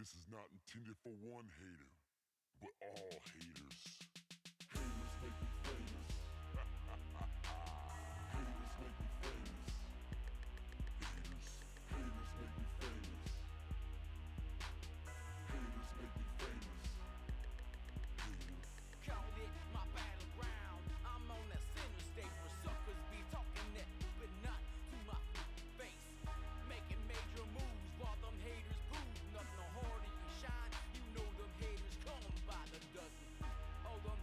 This is not intended for one hater, but all haters. Haters make me famous. Haters make me famous. Haters make me famous. Haters make me famous. Haters. Call it my battleground. I'm on that center stage where suckers be talking that, but not to my face. Making major moves while them haters prove nothing no harder you shine. You know them haters come by the dozen. Oh, them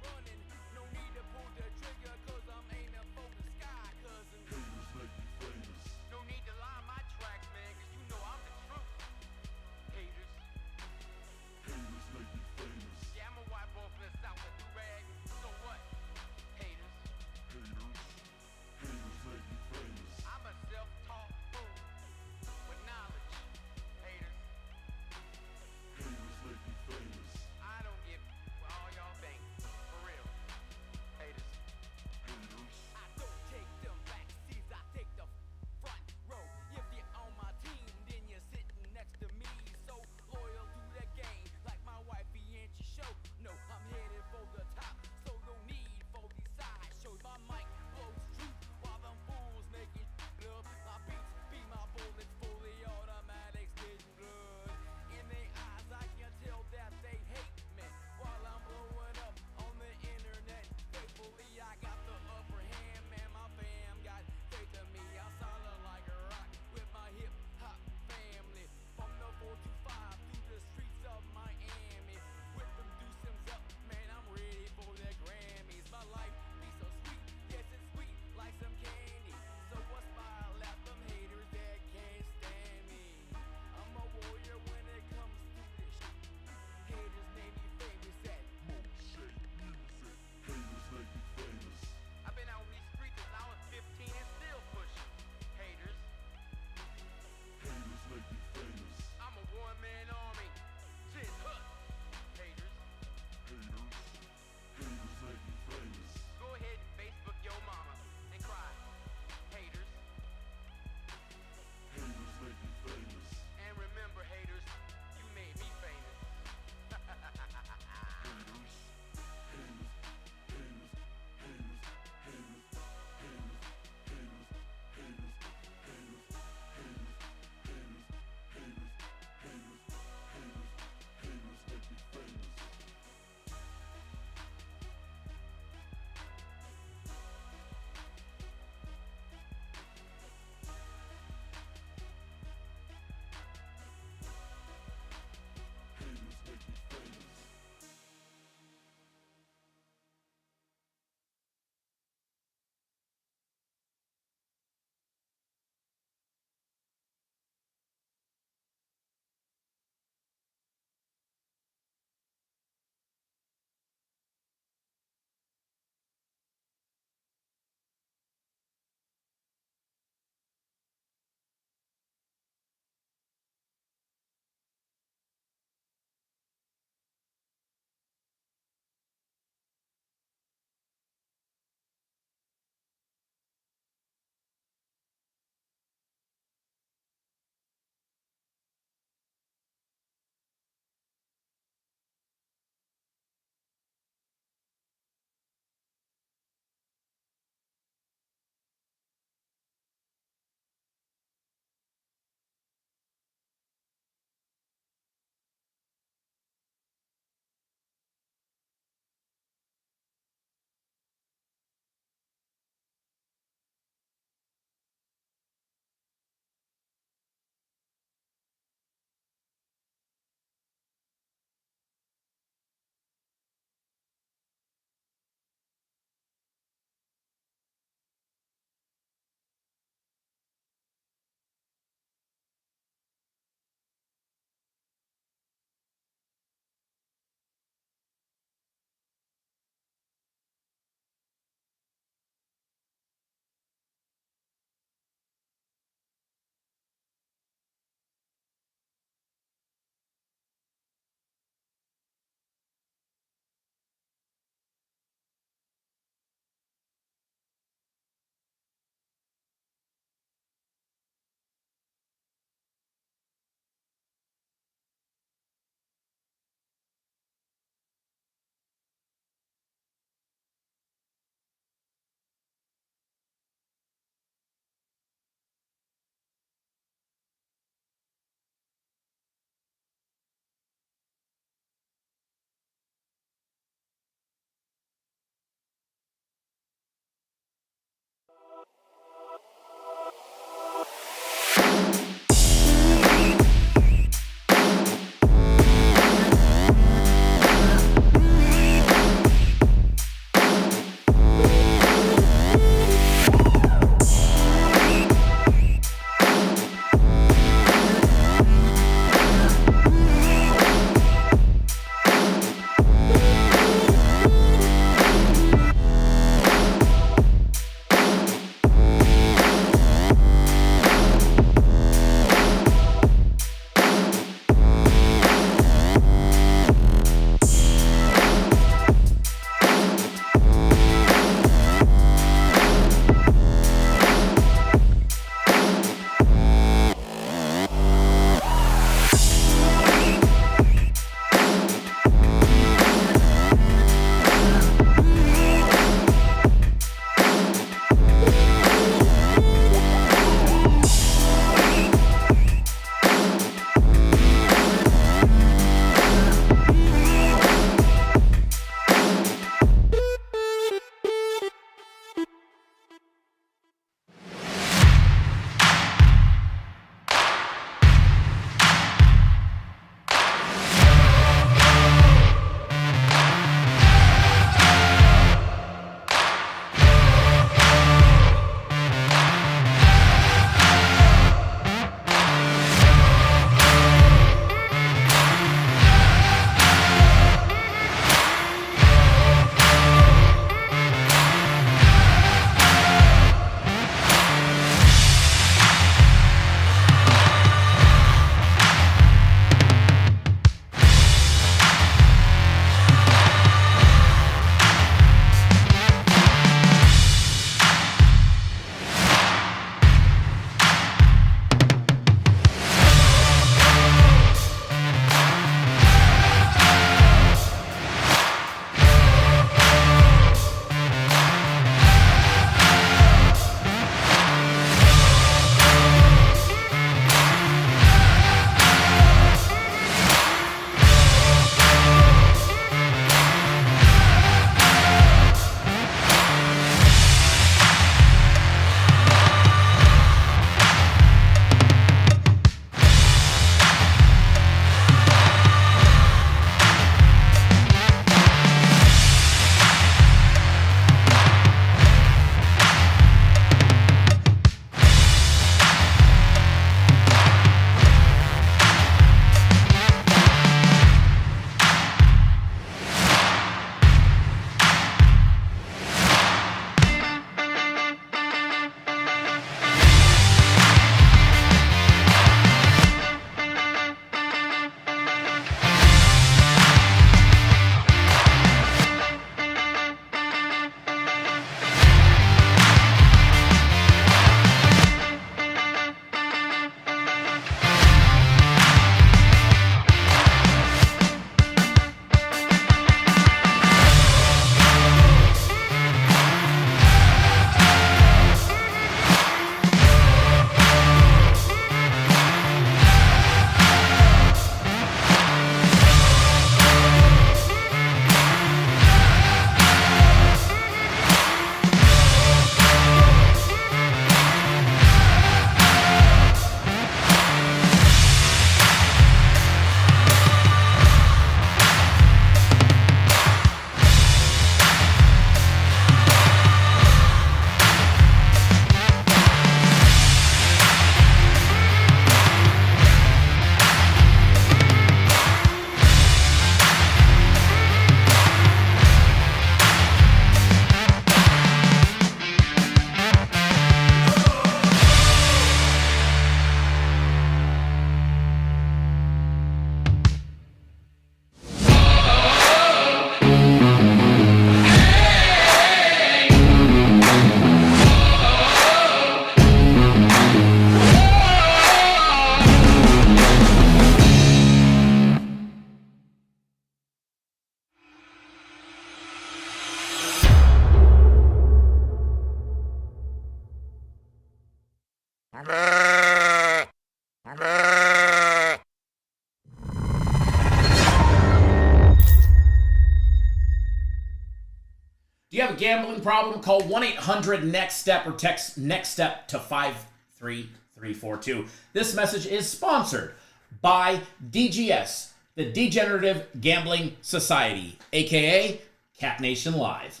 you have a gambling problem, call 1-800-NEXT-STEP or text NEXT STEP to 53342. This message is sponsored by DGS, the Degenerative Gambling Society, aka Cap Nation Live.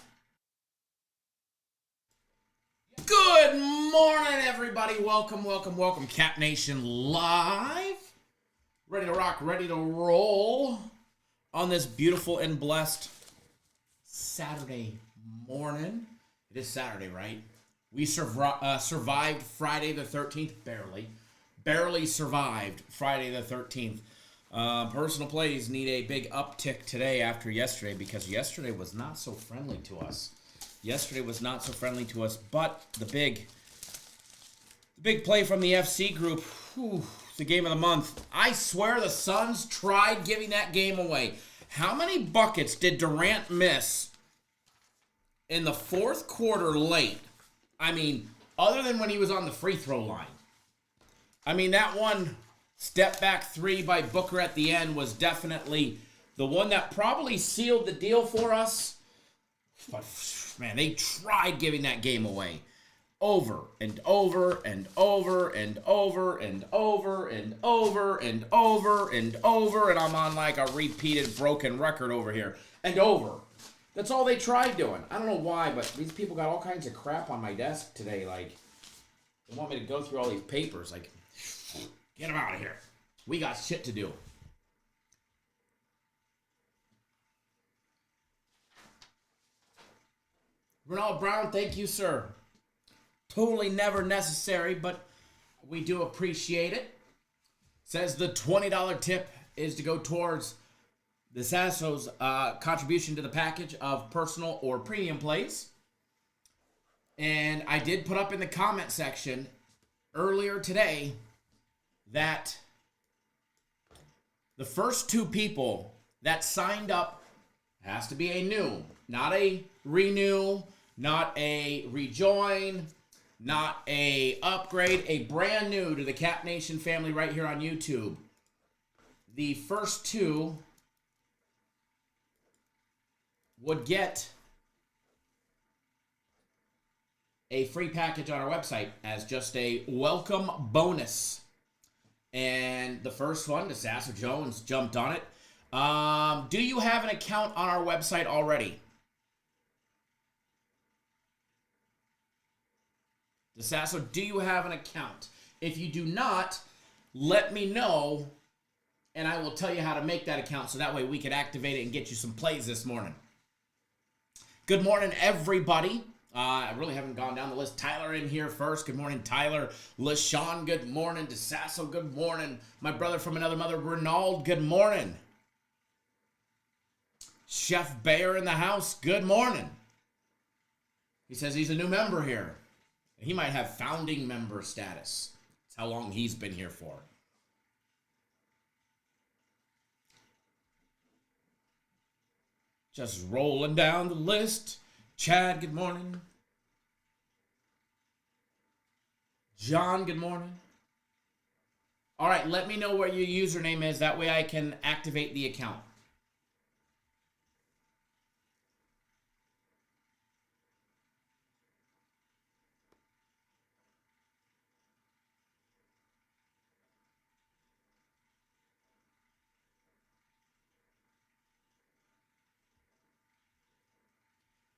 Good morning, everybody. Welcome, welcome, welcome. Cap Nation Live. Ready to rock, ready to roll on this beautiful and blessed Saturday morning. It is Saturday, right? We survived Friday the 13th, barely survived Friday the 13th. Personal plays need a big uptick today after yesterday, because yesterday was not so friendly to us. But the big play from the FC group, the game of the month. I swear the Suns tried giving that game away. How many buckets did Durant miss in the fourth quarter late? I mean, other than when he was on the free throw line. I mean, that one step back three by Booker at the end was definitely the one that probably sealed the deal for us. But, man, they tried giving that game away. Over and over and over and over and over and over and over and over, and I'm on like a repeated broken record over here. And over. That's all they tried doing. I don't know why, but these people got all kinds of crap on my desk today. Like, they want me to go through all these papers. Like, get them out of here. We got shit to do. Ronald Brown, thank you, sir. Totally never necessary, but we do appreciate it. Says the $20 tip is to go towards the Sasso's contribution to the package of personal or premium plays. And I did put up in the comment section earlier today that the first two people that signed up, has to be a new, not a renew, not a rejoin, not a upgrade, a brand new to the Cap Nation family right here on YouTube. The first two would get a free package on our website as just a welcome bonus. And the first one, the Sasso Jones, jumped on it. Do you have an account on our website already? DeSasso, do you have an account? If you do not, let me know, and I will tell you how to make that account so that way we can activate it and get you some plays this morning. Good morning, everybody. I really haven't gone down the list. Tyler in here first. Good morning, Tyler. LaShawn, good morning. DeSasso, good morning. My brother from another mother, Renald, good morning. Chef Bayer in the house, good morning. He says he's a new member here. He might have founding member status. That's how long he's been here for. Just rolling down the list. Chad, good morning. John, good morning. All right, let me know what your username is. That way I can activate the account.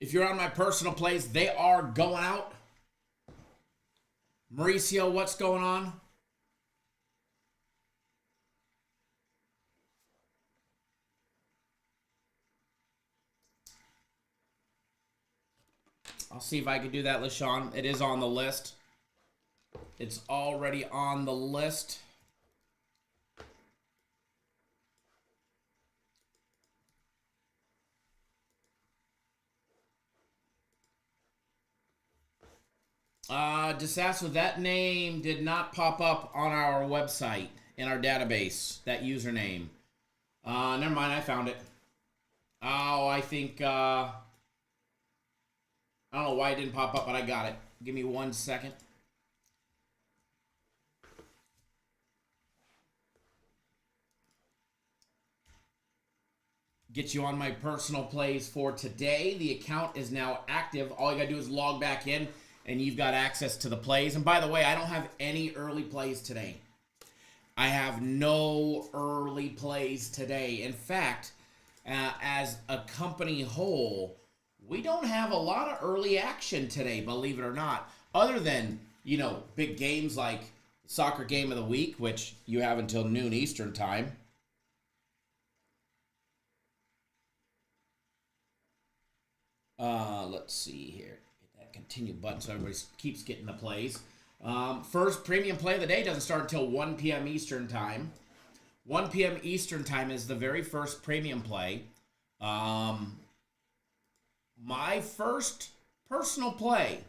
If you're on my personal plays, they are going out. Mauricio, what's going on? I'll see if I can do that, LaShawn. It is on the list. It's already on the list. DeSasso, that name did not pop up on our website in our database, that username. Never mind, I found it. Oh, I think, I don't know why it didn't pop up, but I got it. Give me 1 second. get you on my personal plays for today. The account is now active. All you got to do is log back in, and you've got access to the plays. And by the way, I don't have any early plays today. I have no early plays today. In fact, as a company whole, we don't have a lot of early action today, believe it or not, other than, big games like Soccer Game of the Week, which you have until noon Eastern time. Let's see here. Hit that continue button so everybody keeps getting the plays. First premium play of the day doesn't start until 1 p.m. Eastern time. 1 p.m. Eastern time is the very first premium play. My first personal play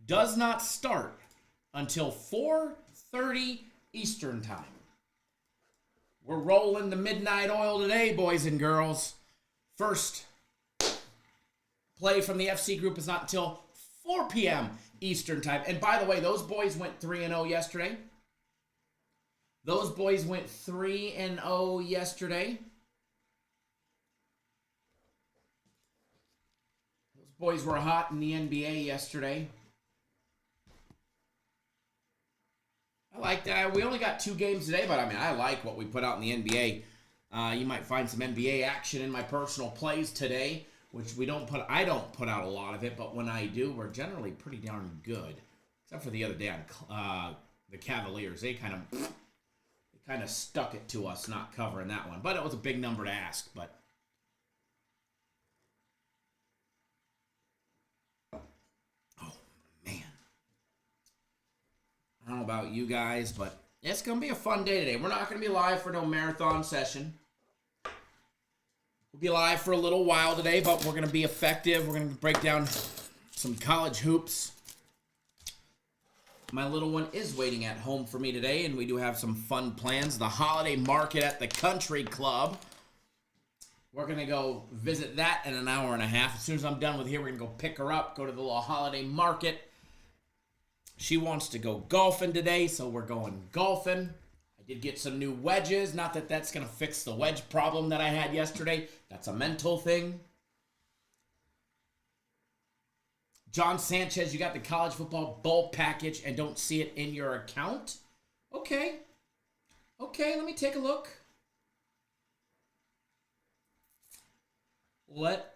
does not start until 4:30 Eastern time. We're rolling the midnight oil today, boys and girls. First play from the FC group is not until 4 p.m. Eastern time. And by the way, those boys went 3-0 yesterday. Those boys went 3-0 yesterday. Those boys were hot in the NBA yesterday. I like that. We only got 2 games today, but I like what we put out in the NBA. You might find some NBA action in my personal plays today, which I don't put out a lot of it, but when I do, we're generally pretty darn good. Except for the other day on the Cavaliers. They kind of stuck it to us not covering that one. But it was a big number to ask, but oh man. I don't know about you guys, but it's going to be a fun day today. We're not going to be live for no marathon session. We'll be live for a little while today, but we're going to be effective. We're going to break down some college hoops. My little one is waiting at home for me today, and we do have some fun plans. The holiday market at the country club. We're going to go visit that in an hour and a half. As soon as I'm done with here, we're going to go pick her up, go to the little holiday market. She wants to go golfing today, so we're going golfing. I did get some new wedges. Not that that's going to fix the wedge problem that I had yesterday. That's a mental thing. John Sanchez, you got the college football bowl package and don't see it in your account? Okay, let me take a look. Let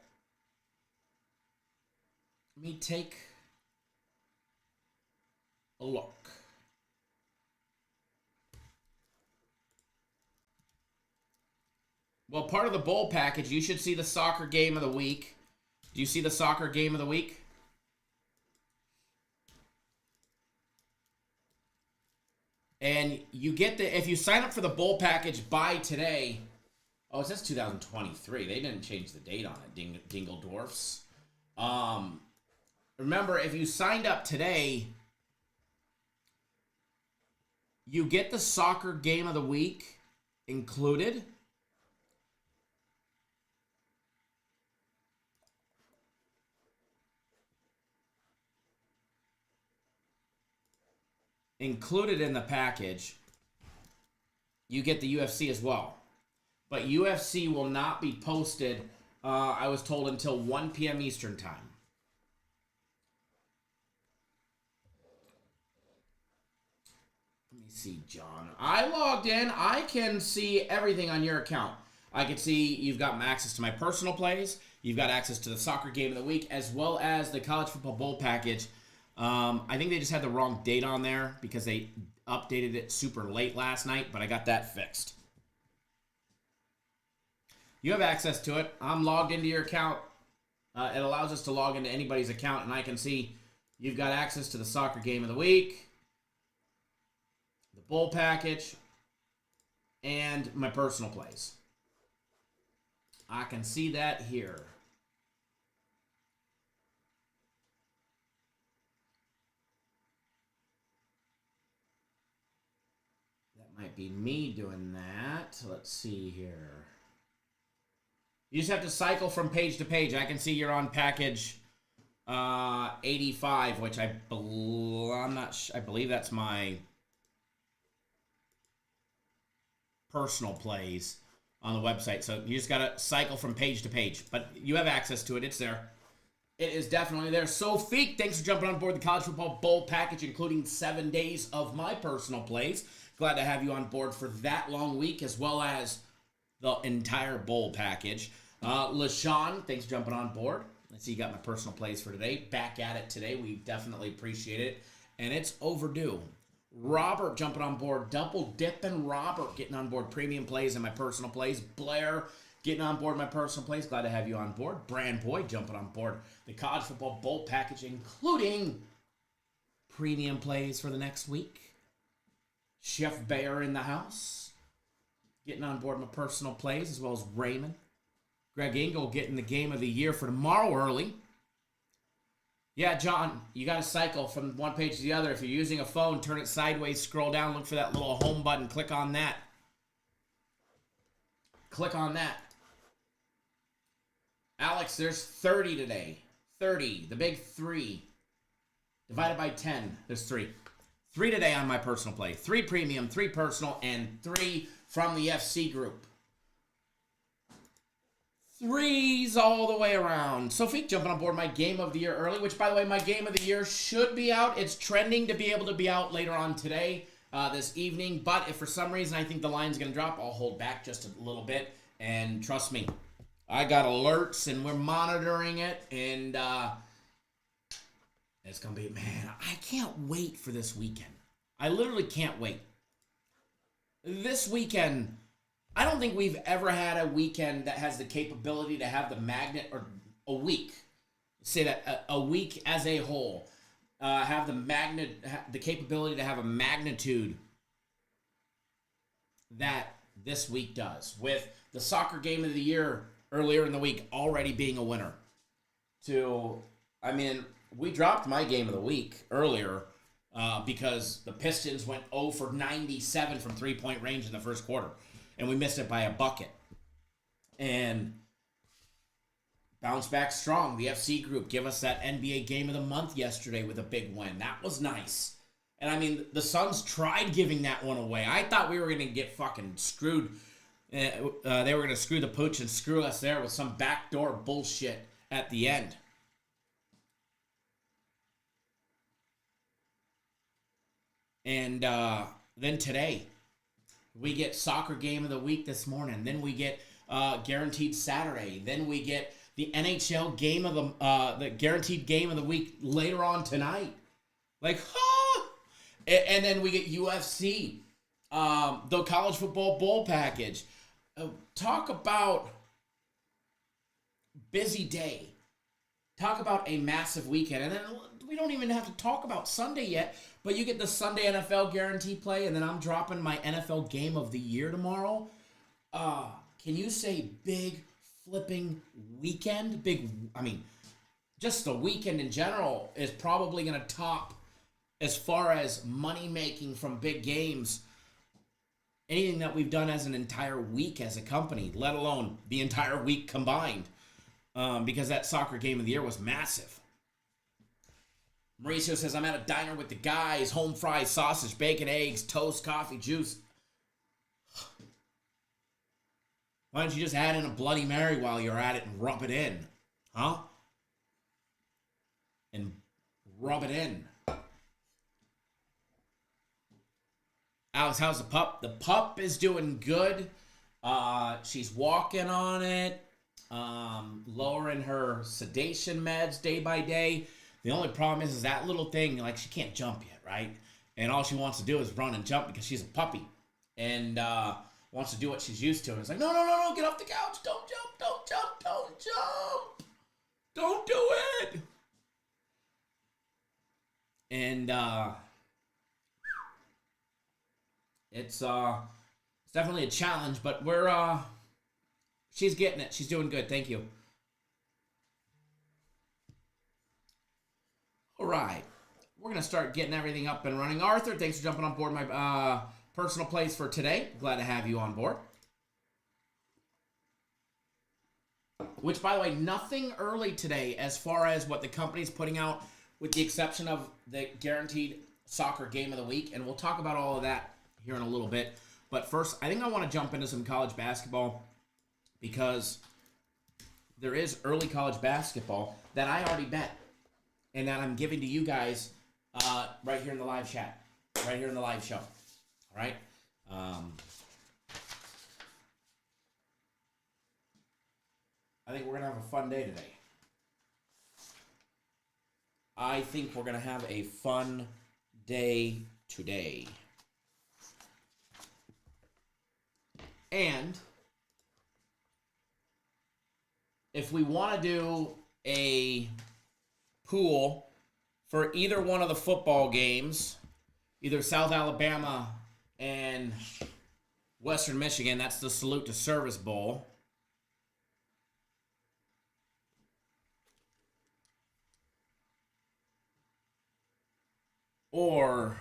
me take a look. Well, part of the bowl package, you should see the soccer game of the week. Do you see the soccer game of the week? And you get if you sign up for the bowl package by today. Oh, it says 2023. They didn't change the date on it, Dingle Dwarfs. Remember, if you signed up today, you get the soccer game of the week included. Included in the package, you get the UFC as well. But UFC will not be posted, I was told, until 1 p.m. Eastern time. Let me see, John. I logged in. I can see everything on your account. I can see you've got access to my personal plays. You've got access to the soccer game of the week, as well as the college football bowl package. I think they just had the wrong date on there because they updated it super late last night, but I got that fixed. You have access to it. I'm logged into your account. It allows us to log into anybody's account, and I can see you've got access to the soccer game of the week, the bowl package, and my personal plays. I can see that here. Might be me doing that. Let's see here. You just have to cycle from page to page. I can see you're on package 85, which I believe that's my personal plays. on the website. So you just got to cycle from page to page. But you have access to it. It's there. It is definitely there. Sophie, thanks for jumping on board the College Football Bowl package, including 7 days of my personal plays. Glad to have you on board for that long week, as well as the entire bowl package. LaShawn, thanks for jumping on board. Let's see, you got my personal plays for today. Back at it today. We definitely appreciate it. And it's overdue. Robert jumping on board. Double dipping Robert getting on board. Premium plays and my personal plays. Blair getting on board my personal plays. Glad to have you on board. Brand Boy jumping on board the College Football Bowl package, including premium plays for the next week. Chef Bear in the house getting on board my personal plays, as well as Raymond. Greg Engel getting the game of the year for tomorrow early. Yeah, John, you got to cycle from one page to the other. If you're using a phone, turn it sideways, scroll down, look for that little home button, click on that. Click on that. Alex, there's 30 today. 30, the big 3. Divided by 10, there's 3. 3 today on my personal play. 3 premium, 3 personal, and 3 from the FC group. 3s all the way around. Sophie jumping on board my game of the year early, which, by the way, my game of the year should be out. It's trending to be able to be out later on today, this evening. But if for some reason I think the line's going to drop, I'll hold back just a little bit. And trust me, I got alerts and we're monitoring it. And it's going to be, man, I can't wait for this weekend. I literally can't wait. This weekend, I don't think we've ever had a weekend that has the capability to have the magnet, or a week, say that, a week as a whole, have the capability to have a magnitude that this week does, with the soccer game of the year earlier in the week already being a winner. We dropped my game of the week earlier because the Pistons went 0 for 97 from three-point range in the first quarter. And we missed it by a bucket. And bounce back strong. The FC group give us that NBA game of the month yesterday with a big win. That was nice. And the Suns tried giving that one away. I thought we were going to get fucking screwed. They were going to screw the pooch and screw us there with some backdoor bullshit at the end. And then today, we get soccer game of the week this morning. Then we get guaranteed Saturday. Then we get the NHL game of the guaranteed game of the week later on tonight. And then we get UFC, the College Football Bowl package. Talk about busy day. Talk about a massive weekend. And then we don't even have to talk about Sunday yet. But you get the Sunday NFL guarantee play, and then I'm dropping my NFL game of the year tomorrow. Can you say big flipping weekend? Just the weekend in general is probably going to top, as far as money making from big games, anything that we've done as an entire week as a company, let alone the entire week combined, because that soccer game of the year was massive. Mauricio says, I'm at a diner with the guys, home fries, sausage, bacon, eggs, toast, coffee, juice. Why don't you just add in a Bloody Mary while you're at it and rub it in? Huh? And rub it in. Alex, how's the pup? The pup is doing good. She's walking on it, lowering her sedation meds day by day. The only problem is that little thing, she can't jump yet, right? And all she wants to do is run and jump because she's a puppy. And wants to do what she's used to. And it's like, no, get off the couch. Don't jump. Don't do it. And it's definitely a challenge, but she's getting it. She's doing good. Thank you. All right, we're going to start getting everything up and running. Arthur, thanks for jumping on board my personal plays for today. Glad to have you on board. Which, by the way, nothing early today as far as what the company's putting out, with the exception of the guaranteed soccer game of the week. And we'll talk about all of that here in a little bit. But first, I think I want to jump into some college basketball because there is early college basketball that I already bet and that I'm giving to you guys right here in the live chat, right here in the live show. All right? I think we're going to have a fun day today. I think we're going to have a fun day today. And if we want to do a pool for either one of the football games, either South Alabama and Western Michigan, that's the Salute to Service Bowl. Or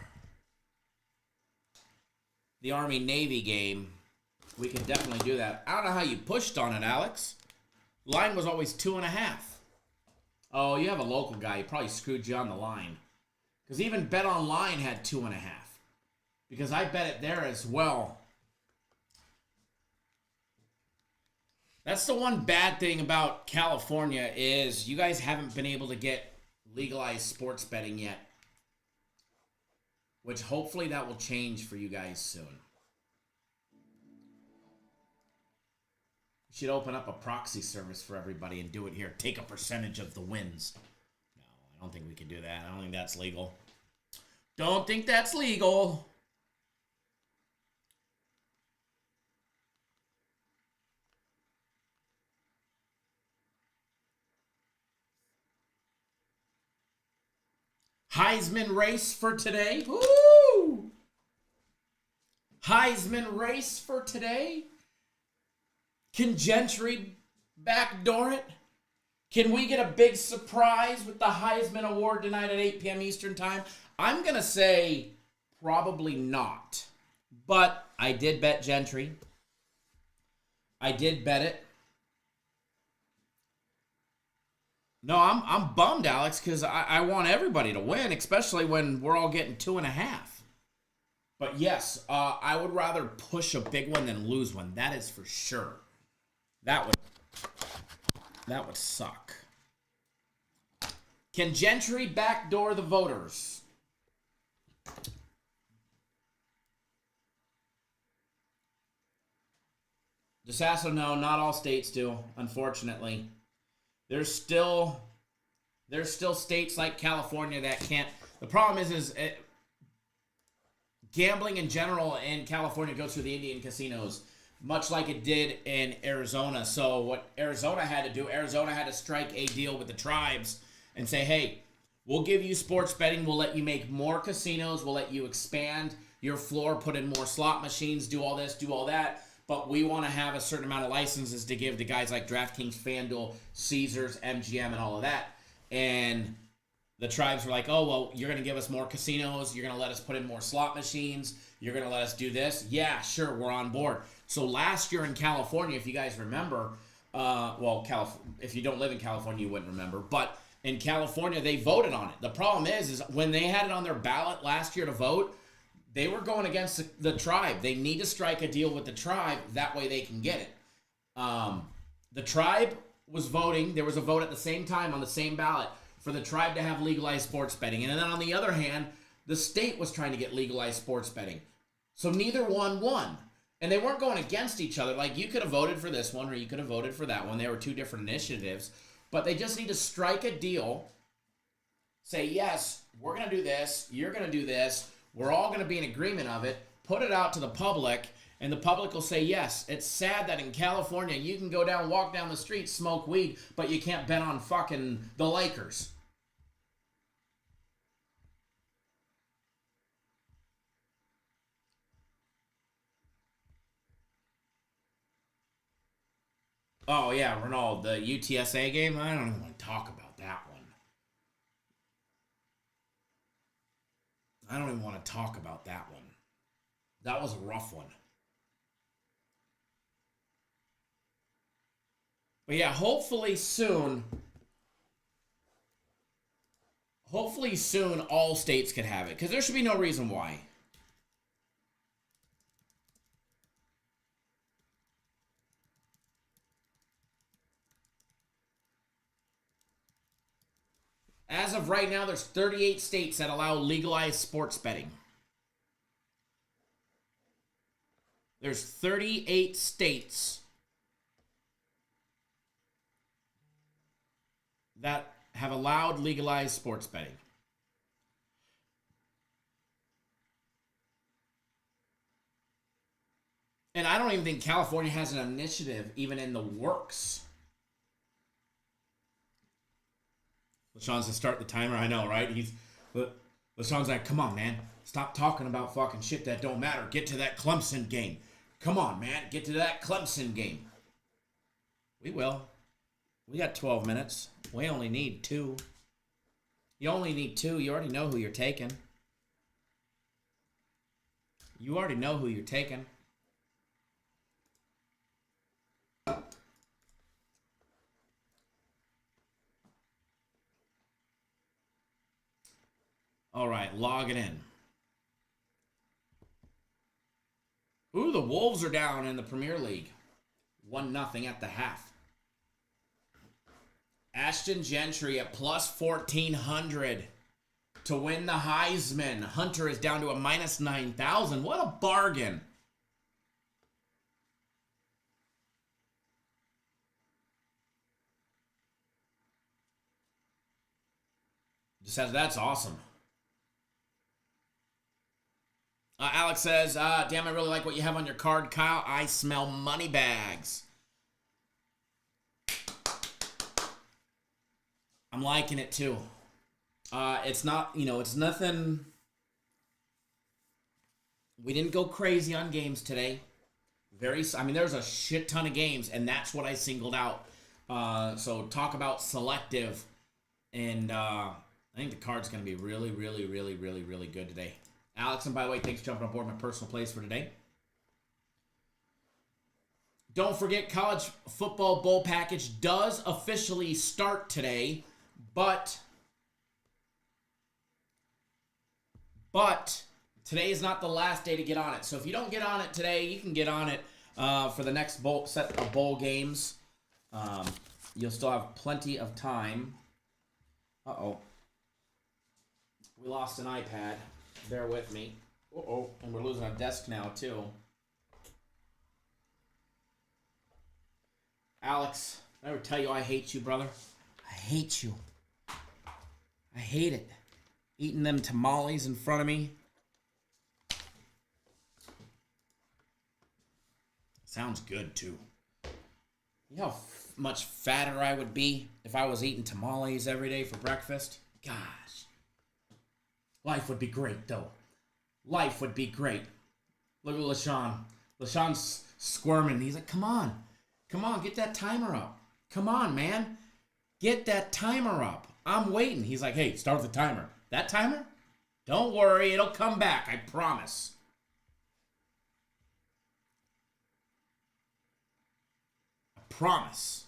the Army-Navy game, we can definitely do that. I don't know how you pushed on it, Alex. Line was always 2.5. Oh, you have a local guy. He probably screwed you on the line. Because even Bet Online had 2.5. Because I bet it there as well. That's the one bad thing about California is you guys haven't been able to get legalized sports betting yet. Which hopefully that will change for you guys soon. Should open up a proxy service for everybody and do it here. Take a percentage of the wins. No, I don't think we can do that. I don't think that's legal. Don't think that's legal. Heisman race for today. Woo! Heisman race for today. Can Gentry backdoor it? Can we get a big surprise with the Heisman Award tonight at 8 p.m. Eastern Time? I'm going to say probably not. But I did bet Gentry. I did bet it. No, I'm bummed, Alex, because I want everybody to win, especially when we're all getting 2.5. But yes, I would rather push a big one than lose one. That is for sure. That would suck. Can Gentry backdoor the voters? DeSasso, no, not all states do, unfortunately. There's still states like California that can't. The problem is gambling in general in California goes through the Indian casinos, much like it did in Arizona. So what Arizona had to do, Arizona had to strike a deal with the tribes and say, hey, we'll give you sports betting. We'll let you make more casinos. We'll let you expand your floor, put in more slot machines, do all this, do all that. But we want to have a certain amount of licenses to give to guys like DraftKings, FanDuel, Caesars, MGM, and all of that. And the tribes were like, oh, well, you're going to give us more casinos. You're going to let us put in more slot machines. You're going to let us do this. Yeah, sure, we're on board. So last year in California, if you guys remember, if you don't live in California, you wouldn't remember. But in California, they voted on it. The problem is when they had it on their ballot last year to vote, they were going against the tribe. They need to strike a deal with the tribe. That way they can get it. The tribe was voting. There was a vote at the same time on the same ballot for the tribe to have legalized sports betting. And then on the other hand, the state was trying to get legalized sports betting. So neither one won. And they weren't going against each other. Like, you could have voted for this one or you could have voted for that one. They were two different initiatives. But they just need to strike a deal. Say, yes, we're going to do this. You're going to do this. We're all going to be in agreement of it. Put it out to the public. And the public will say, yes, it's sad that in California you can go down, walk down the street, smoke weed, but you can't bet on fucking the Lakers. Oh, yeah, Ronald, the UTSA game? I don't even want to talk about that one. I don't even want to talk about that one. That was a rough one. But yeah, hopefully soon all states can have it, because there should be no reason why. As of right now, there's 38 states that allow legalized sports betting. There's 38 states that have allowed legalized sports betting. And I don't even think California has an initiative even in the works. LaShawn's to start the timer. I know, right? LaShawn's like, come on, man. Stop talking about fucking shit that don't matter. Get to that Clemson game. Come on, man. Get to that Clemson game. We will. We got 12 minutes. We only need 2. You only need 2. You already know who you're taking. You already know who you're taking. All right, log it in. Ooh, the Wolves are down in the Premier League. 1-0 at the half. Ashton Gentry at plus 1,400 to win the Heisman. Hunter is down to a minus 9,000. What a bargain. Just says that's awesome. Alex says, damn, I really like what you have on your card, Kyle. I smell money bags. I'm liking it too. It's not, it's nothing. We didn't go crazy on games today. There's a shit ton of games, and that's what I singled out. So talk about selective. And I think the card's going to be really, really, really, really, really good today. Alex, and by the way, thanks for jumping on board my personal plays for today. Don't forget, College Football Bowl Package does officially start today, but today is not the last day to get on it. So if you don't get on it today, you can get on it for the next set of bowl games. You'll still have plenty of time. Uh-oh. We lost an iPad. Bear with me. Uh-oh. And we're losing a desk now, too. Alex, did I ever tell you I hate you, brother? I hate you. I hate it. Eating them tamales in front of me. Sounds good, too. You know how much fatter I would be if I was eating tamales every day for breakfast? Gosh. Life would be great, though. Life would be great. Look at LaShawn. LaShawn's squirming. He's like, come on. Come on, get that timer up. Come on, man. Get that timer up. I'm waiting. He's like, hey, start the timer. That timer? Don't worry, it'll come back, I promise. I promise.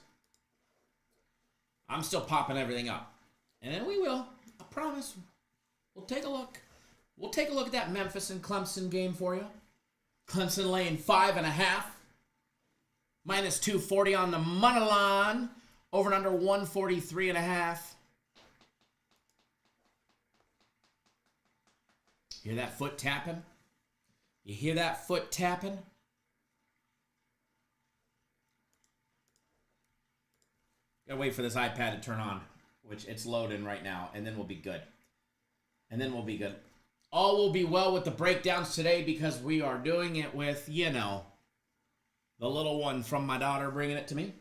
I'm still popping everything up. And then we will. I promise. We'll take a look. We'll take a look at that Memphis and Clemson game for you. Clemson laying 5.5. Minus 240 on the money line. Over and under 143.5. Hear that foot tapping? You hear that foot tapping? Gotta wait for this iPad to turn on, which it's loading right now, and then we'll be good. All will be well with the breakdowns today because we are doing it with, the little one from my daughter bringing it to me.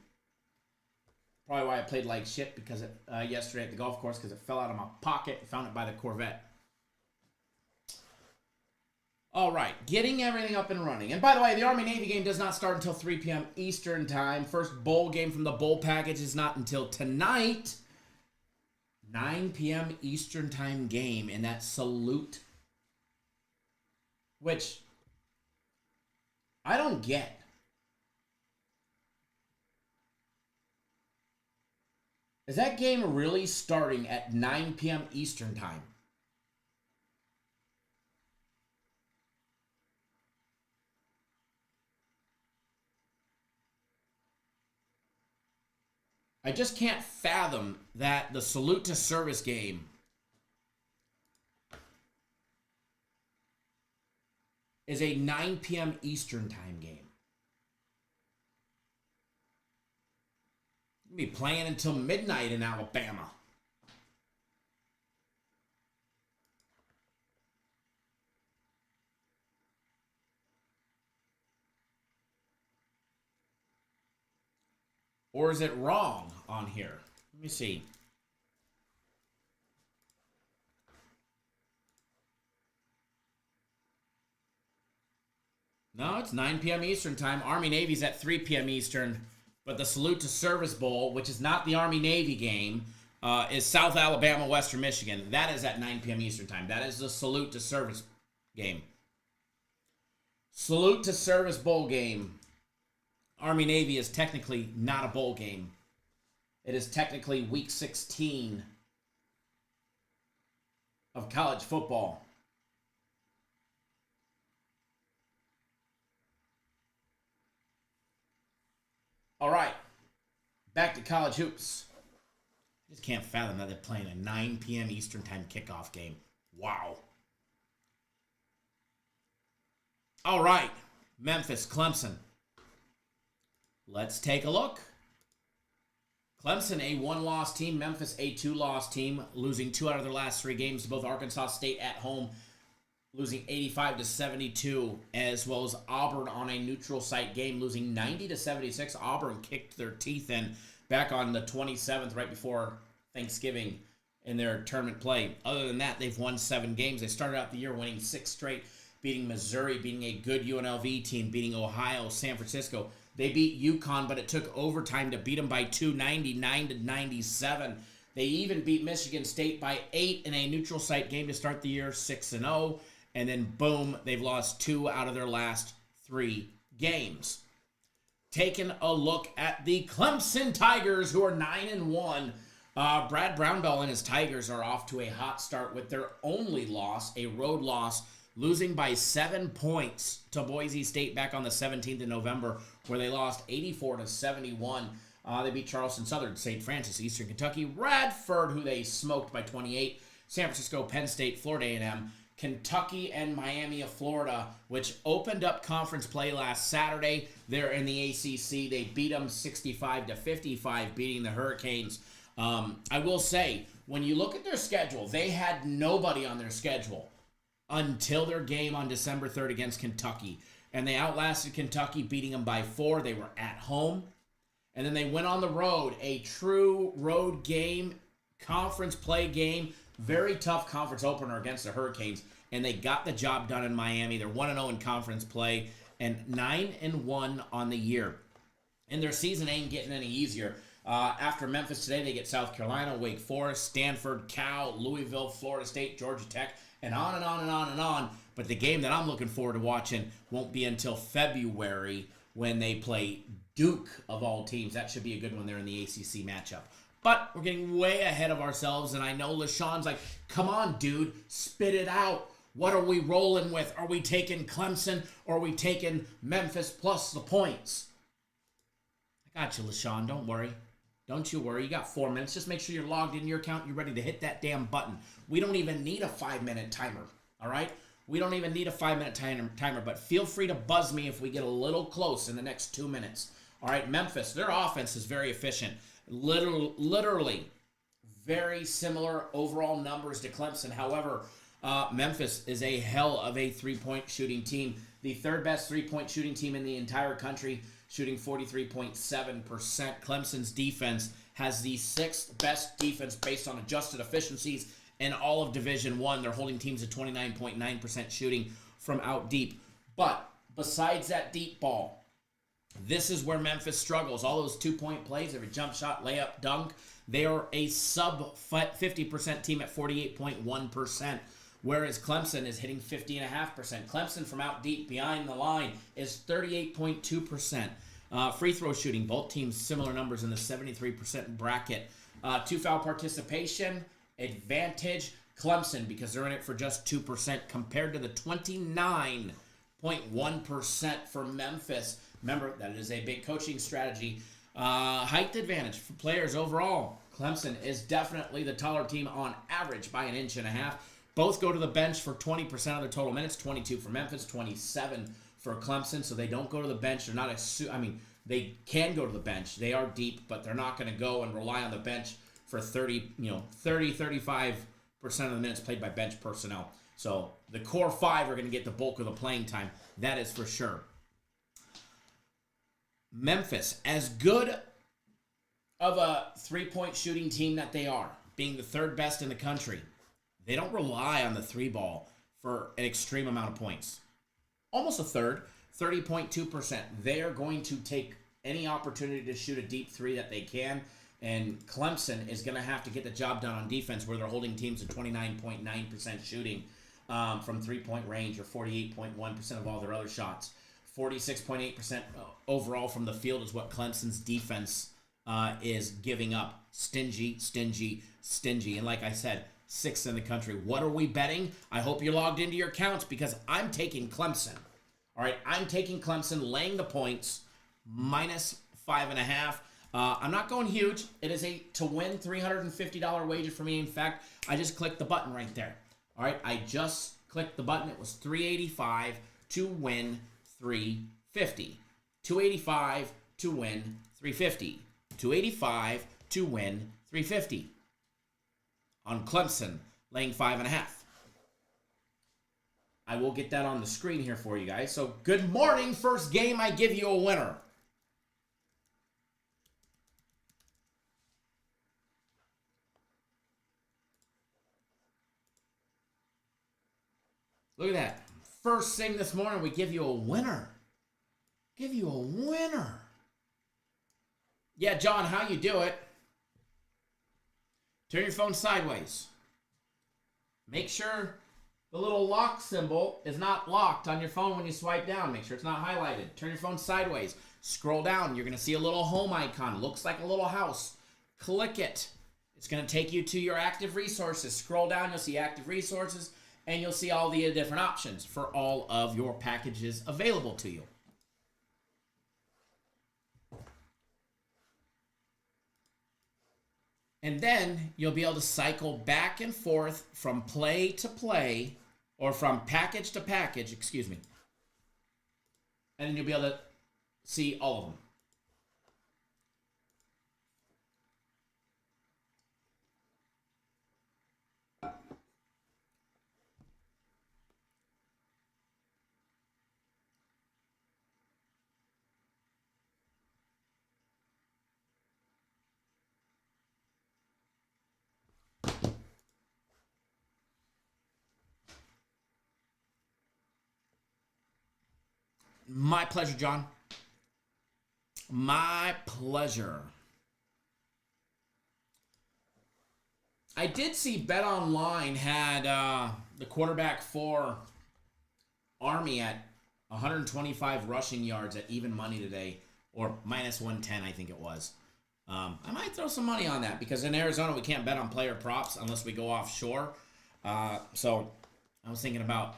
Probably why I played like shit because yesterday at the golf course because it fell out of my pocket. Found it by the Corvette. All right, getting everything up and running. And by the way, the Army-Navy game does not start until 3 p.m. Eastern time. First bowl game from the bowl package is not until tonight. 9 p.m. Eastern time game in that salute. Which I don't get. Is that game really starting at 9 p.m. Eastern time? I just can't fathom that the salute to service game is a 9 p.m. Eastern time game. We'll be playing until midnight in Alabama. Or is it wrong on here? Let me see. No, it's 9 p.m. Eastern time. Army-Navy's at 3 p.m. Eastern. But the Salute to Service Bowl, which is not the Army-Navy game, is South Alabama, Western Michigan. That is at 9 p.m. Eastern time. That is the Salute to Service game. Salute to Service Bowl game. Army-Navy is technically not a bowl game. It is technically Week 16 of college football. All right, back to college hoops. I just can't fathom that they're playing a 9 p.m. Eastern time kickoff game. Wow. All right, Memphis, Clemson. Let's take a look. Clemson, a one-loss team. Memphis, a two-loss team, losing 2 out of their last 3 games to both Arkansas State at home, losing 85-72, as well as Auburn on a neutral site game, losing 90-76. Auburn kicked their teeth in back on the 27th, right before Thanksgiving, in their tournament play. Other than that, they've won 7 games. They started out the year winning 6 straight, beating Missouri, beating a good UNLV team, beating Ohio, San Francisco. They beat UConn, but it took overtime to beat them by 2, 99-97. They even beat Michigan State by 8 in a neutral site game to start the year, 6-0. And then, boom, they've lost 2 out of their last 3 games. Taking a look at the Clemson Tigers, who are 9-1. Brad Brownbell and his Tigers are off to a hot start with their only loss, a road loss, losing by 7 points to Boise State back on the 17th of November, where they lost 84-71. They beat Charleston Southern, St. Francis, Eastern Kentucky, Radford, who they smoked by 28, San Francisco, Penn State, Florida A&M, Kentucky, and Miami of Florida, which opened up conference play last Saturday. They're in the ACC. They beat them 65-55, beating the Hurricanes. I will say, when you look at their schedule, they had nobody on their schedule until their game on December 3rd against Kentucky. And they outlasted Kentucky, beating them by 4. They were at home. And then they went on the road, a true road game, conference play game, very tough conference opener against the Hurricanes. And they got the job done in Miami. They're 1-0 in conference play and 9-1 on the year. And their season ain't getting any easier. After Memphis today, they get South Carolina, Wake Forest, Stanford, Cal, Louisville, Florida State, Georgia Tech, and on and on and on and on. But the game that I'm looking forward to watching won't be until February when they play Duke, of all teams. That should be a good one there in the ACC matchup. But we're getting way ahead of ourselves, and I know LaShawn's like, come on, dude, spit it out. What are we rolling with? Are we taking Clemson, or are we taking Memphis plus the points? I got you, LaShawn. Don't worry. Don't you worry. You got 4 minutes. Just make sure you're logged in your account. You're ready to hit that damn button. We don't even need a 5-minute timer, all right? We don't even need a 5-minute timer, but feel free to buzz me if we get a little close in the next 2 minutes. All right, Memphis, their offense is very efficient. Literally very similar overall numbers to Clemson. However, Memphis is a hell of a three-point shooting team. The 3rd best three-point shooting team in the entire country, shooting 43.7%. Clemson's defense has the 6th best defense based on adjusted efficiencies in all of Division I. They're holding teams at 29.9% shooting from out deep. But besides that deep ball, this is where Memphis struggles. All those 2-point plays, every jump shot, layup, dunk, they are a sub-50% team at 48.1%, whereas Clemson is hitting 50.5%. Clemson from out deep behind the line is 38.2%. Free throw shooting, both teams similar numbers in the 73% bracket. 2-foul participation, advantage Clemson because they're in it for just 2% compared to the 29.1% for Memphis. Remember, that is a big coaching strategy. Height advantage for players overall. Clemson is definitely the taller team on average by 1.5 inches. Both go to the bench for 20% of their total minutes. 22 for Memphis, 27 for Clemson. So they don't go to the bench. They're not they can go to the bench. They are deep, but they're not going to go and rely on the bench for 35% of the minutes played by bench personnel. So the core five are going to get the bulk of the playing time. That is for sure. Memphis, as good of a three-point shooting team that they are, being the third best in the country, they don't rely on the three ball for an extreme amount of points. Almost a third, 30.2%. They are going to take any opportunity to shoot a deep three that they can, and Clemson is going to have to get the job done on defense where they're holding teams at 29.9% shooting from three-point range, or 48.1% of all their other shots. 46.8% overall from the field is what Clemson's defense is giving up. Stingy, stingy, stingy. And like I said, 6th in the country. What are we betting? I hope you're logged into your accounts because I'm taking Clemson. All right, I'm taking Clemson, laying the points, -5.5. I'm not going huge. It is a to win $350 wager for me. In fact, I just clicked the button right there. All right, I just clicked the button. It was $385 to win $350. $285 to win $350. $285 to win $350. On Clemson, laying 5.5. I will get that on the screen here for you guys. So, good morning. First game, I give you a winner. Look at that. First thing this morning, we give you a winner. Give you a winner. Yeah, John, how you do it? Turn your phone sideways. Make sure the little lock symbol is not locked on your phone when you swipe down. Make sure it's not highlighted. Turn your phone sideways. Scroll down. You're going to see a little home icon. Looks like a little house. Click it. It's going to take you to your active resources. Scroll down. You'll see active resources, and you'll see all the different options for all of your packages available to you. And then you'll be able to cycle back and forth from play to play, or from package to package, excuse me. And then you'll be able to see all of them. My pleasure, John. My pleasure. I did see BetOnline had the quarterback for Army at 125 rushing yards at even money today, or -110, I think it was. I might throw some money on that because in Arizona we can't bet on player props unless we go offshore. So I was thinking about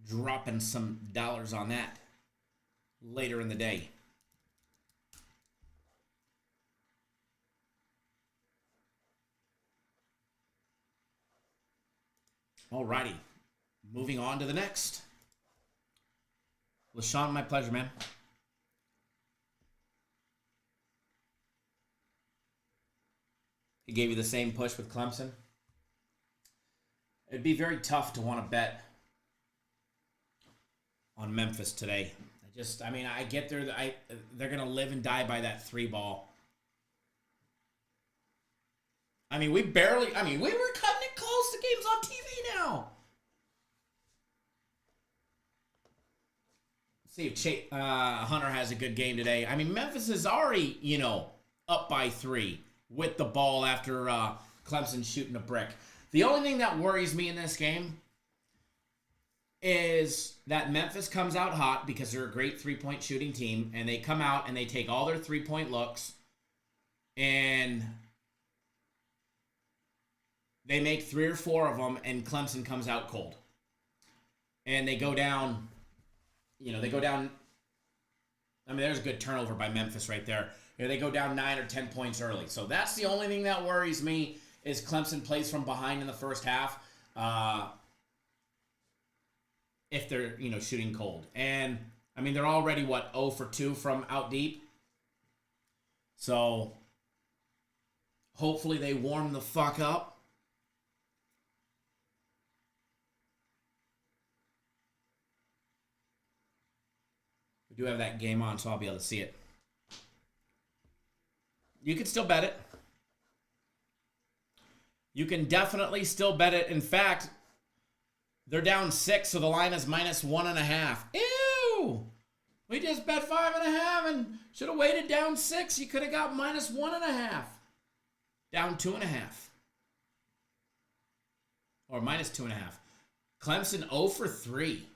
dropping some dollars on that later in the day. Alrighty, moving on to the next. LaShawn, my pleasure, man. He gave you the same push with Clemson. It'd be very tough to want to bet on Memphis today. I get there. They're going to live and die by that three ball. We were cutting it close. The game's on TV now. Let's see if Hunter has a good game today. Memphis is already, up by 3 with the ball after Clemson shooting a brick. The only thing that worries me in this game is that Memphis comes out hot because they're a great three-point shooting team, and they come out and they take all their three-point looks, and they make 3 or 4 of them, and Clemson comes out cold. And they go down, they go down. I mean, there's a good turnover by Memphis right there. They go down 9 or 10 points early. So that's the only thing that worries me is Clemson plays from behind in the first half if they're, shooting cold. And, I mean, they're already, 0 for 2 from out deep. So hopefully they warm the fuck up. We do have that game on, so I'll be able to see it. You can still bet it. You can definitely still bet it. In fact, they're down 6, so the line is -1.5. Ew! We just bet 5.5 and should have waited down 6. You could have got -1.5. Down 2.5. Or -2.5. Clemson 0 for 3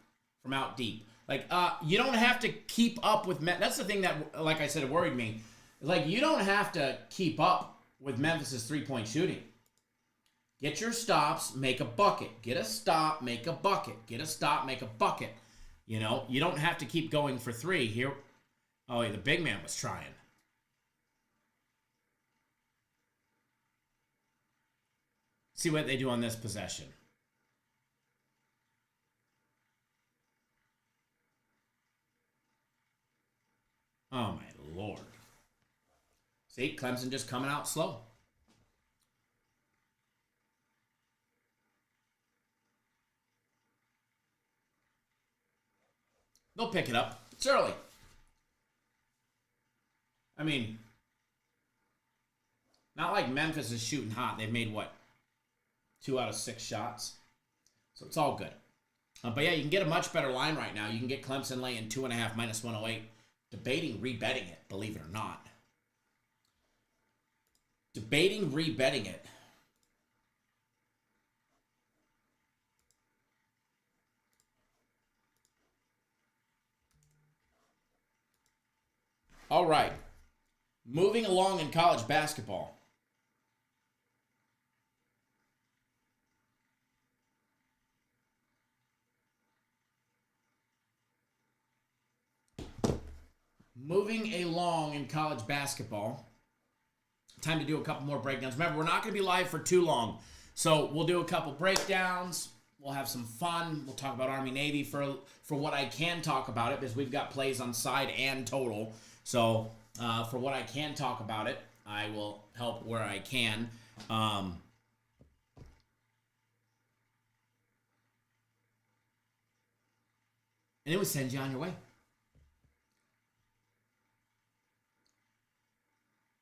from out deep. You don't have to keep up with That's the thing that, like I said, it worried me. You don't have to keep up with Memphis' three-point shooting. Get your stops, make a bucket. Get a stop, make a bucket. Get a stop, make a bucket. You don't have to keep going for 3. Here, the big man was trying. See what they do on this possession. Oh, my Lord. See, Clemson just coming out slow. They'll pick it up. It's early. I mean, not like Memphis is shooting hot. They've made, 2 out of 6 shots. So it's all good. But yeah, you can get a much better line right now. You can get Clemson laying 2.5 -108. Debating rebetting it, believe it or not. Debating rebetting it. All right. Moving along in college basketball. Moving along in college basketball. Time to do a couple more breakdowns. Remember, we're not going to be live for too long. So we'll do a couple breakdowns. We'll have some fun. We'll talk about Army-Navy for what I can talk about it, because we've got plays on side and total. So for what I can talk about it, I will help where I can. And it would send you on your way.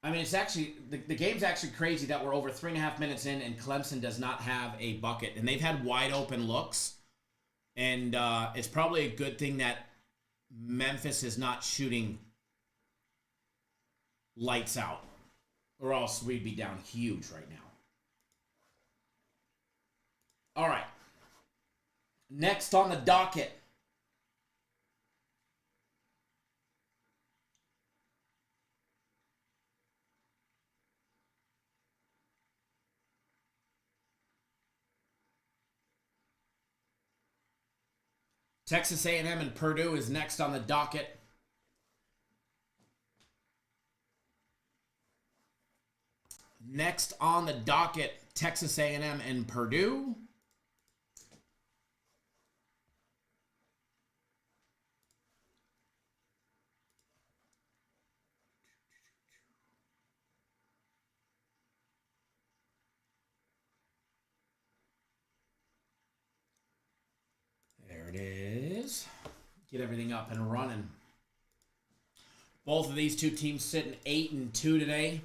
I mean, it's actually, the game's actually crazy that we're over 3.5 minutes in and Clemson does not have a bucket. And they've had wide open looks. And it's probably a good thing that Memphis is not shooting lights out, or else we'd be down huge right now. All right. Next on the docket. Texas A&M and Purdue is next on the docket. Next on the docket, Texas A&M and Purdue. There it is. Get everything up and running. Both of these two teams sitting 8-2 today.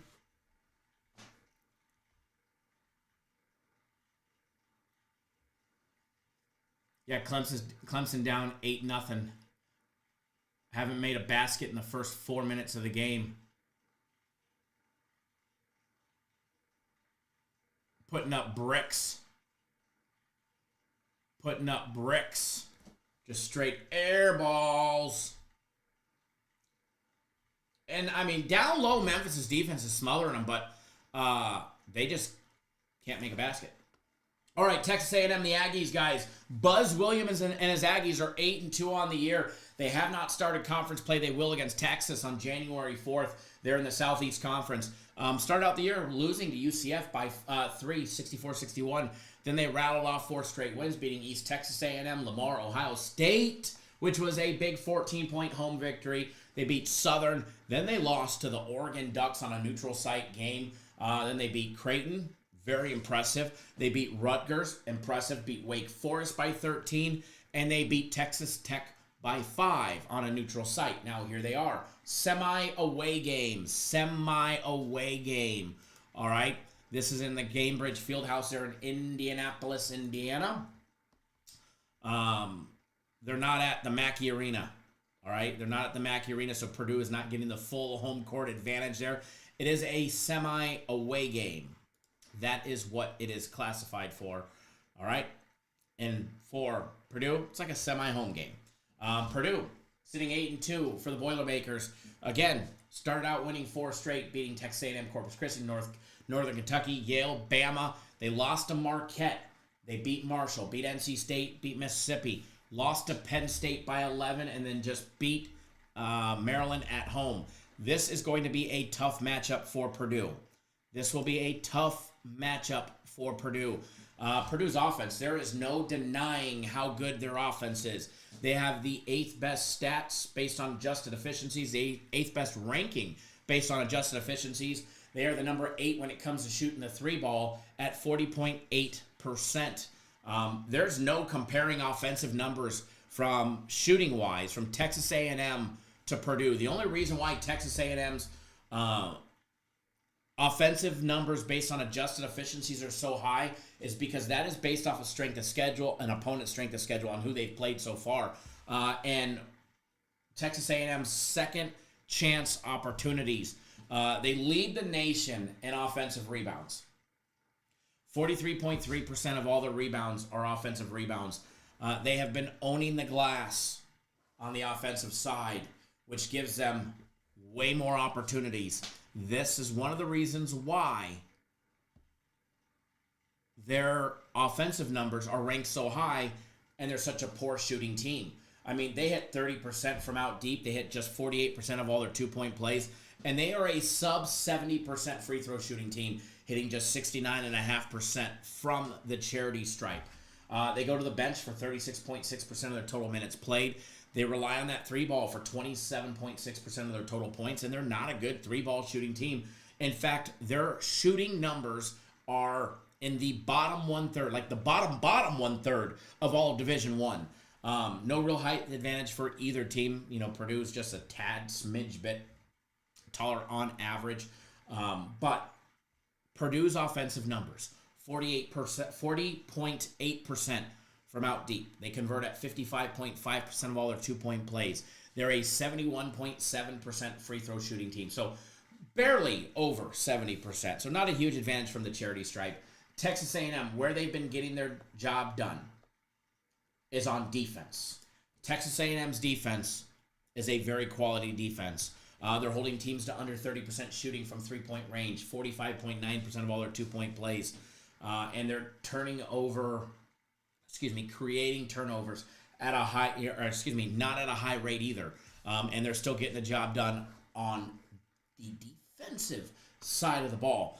Yeah, Clemson down 8-0. Haven't made a basket in the first 4 minutes of the game. Putting up bricks. Putting up bricks. Just straight air balls. And, I mean, down low, Memphis' defense is smothering them, but they just can't make a basket. All right, Texas A&M, the Aggies, guys. Buzz Williams and his Aggies are 8-2 on the year. They have not started conference play. They will against Texas on January 4th. They're in the Southeast Conference. Started out the year losing to UCF by 3, 64-61. Then they rattled off 4 straight wins, beating East Texas A&M, Lamar, Ohio State, which was a big 14-point home victory. They beat Southern. Then they lost to the Oregon Ducks on a neutral site game. Then they beat Creighton. Very impressive. They beat Rutgers. Impressive. Beat Wake Forest by 13. And they beat Texas Tech by 5 on a neutral site. Now here they are. Semi-away game. Semi-away game. All right. This is in the Gamebridge Fieldhouse there in Indianapolis, Indiana. They're not at the Mackey Arena. All right. They're not at the Mackey Arena, so Purdue is not getting the full home court advantage there. It is a semi-away game. That is what it is classified for. All right. And for Purdue, it's like a semi-home game. Purdue sitting 8-2 for the Boilermakers. Again, started out winning 4 straight, beating Texas A&M, Corpus Christi, Northern Kentucky, Yale, Bama. They lost to Marquette. They beat Marshall, beat NC State, beat Mississippi. Lost to Penn State by 11, and then just beat Maryland at home. This is going to be a tough matchup for Purdue. This will be a tough matchup for Purdue. Purdue's offense, there is no denying how good their offense is. They have the 8th best stats based on adjusted efficiencies, the 8th best ranking based on adjusted efficiencies. They are the number 8 when it comes to shooting the 3 ball at 40.8%. There's no comparing offensive numbers from shooting-wise from Texas A&M to Purdue. The only reason why Texas A&M's offensive numbers based on adjusted efficiencies are so high is because that is based off of strength of schedule and opponent's strength of schedule on who they've played so far. And Texas A&M's second chance opportunities. They lead the nation in offensive rebounds. 43.3% of all the rebounds are offensive rebounds. They have been owning the glass on the offensive side, which gives them way more opportunities. This is one of the reasons why their offensive numbers are ranked so high and they're such a poor shooting team. I mean, they hit 30% from out deep. They hit just 48% of all their 2-point plays. And they are a sub 70% free throw shooting team, hitting just 69.5% from the charity stripe. They go to the bench for 36.6% of their total minutes played. They rely on that 3 ball for 27.6% of their total points, and they're not a good 3-ball shooting team. In fact, their shooting numbers are in the bottom 1/3, like the bottom 1/3 of all of Division I. No real height advantage for either team. You know, Purdue's just a tad smidge bit taller on average. But Purdue's offensive numbers, 40.8% from out deep. They convert at 55.5% of all their 2-point plays. They're a 71.7% free throw shooting team. So barely over 70%. So not a huge advantage from the charity stripe. Texas A&M, where they've been getting their job done, is on defense. Texas A&M's defense is a very quality defense. They're holding teams to under 30% shooting from 3-point range, 45.9% of all their 2-point plays. And they're creating turnovers at a high, not at a high rate either. And they're still getting the job done on the defensive side of the ball.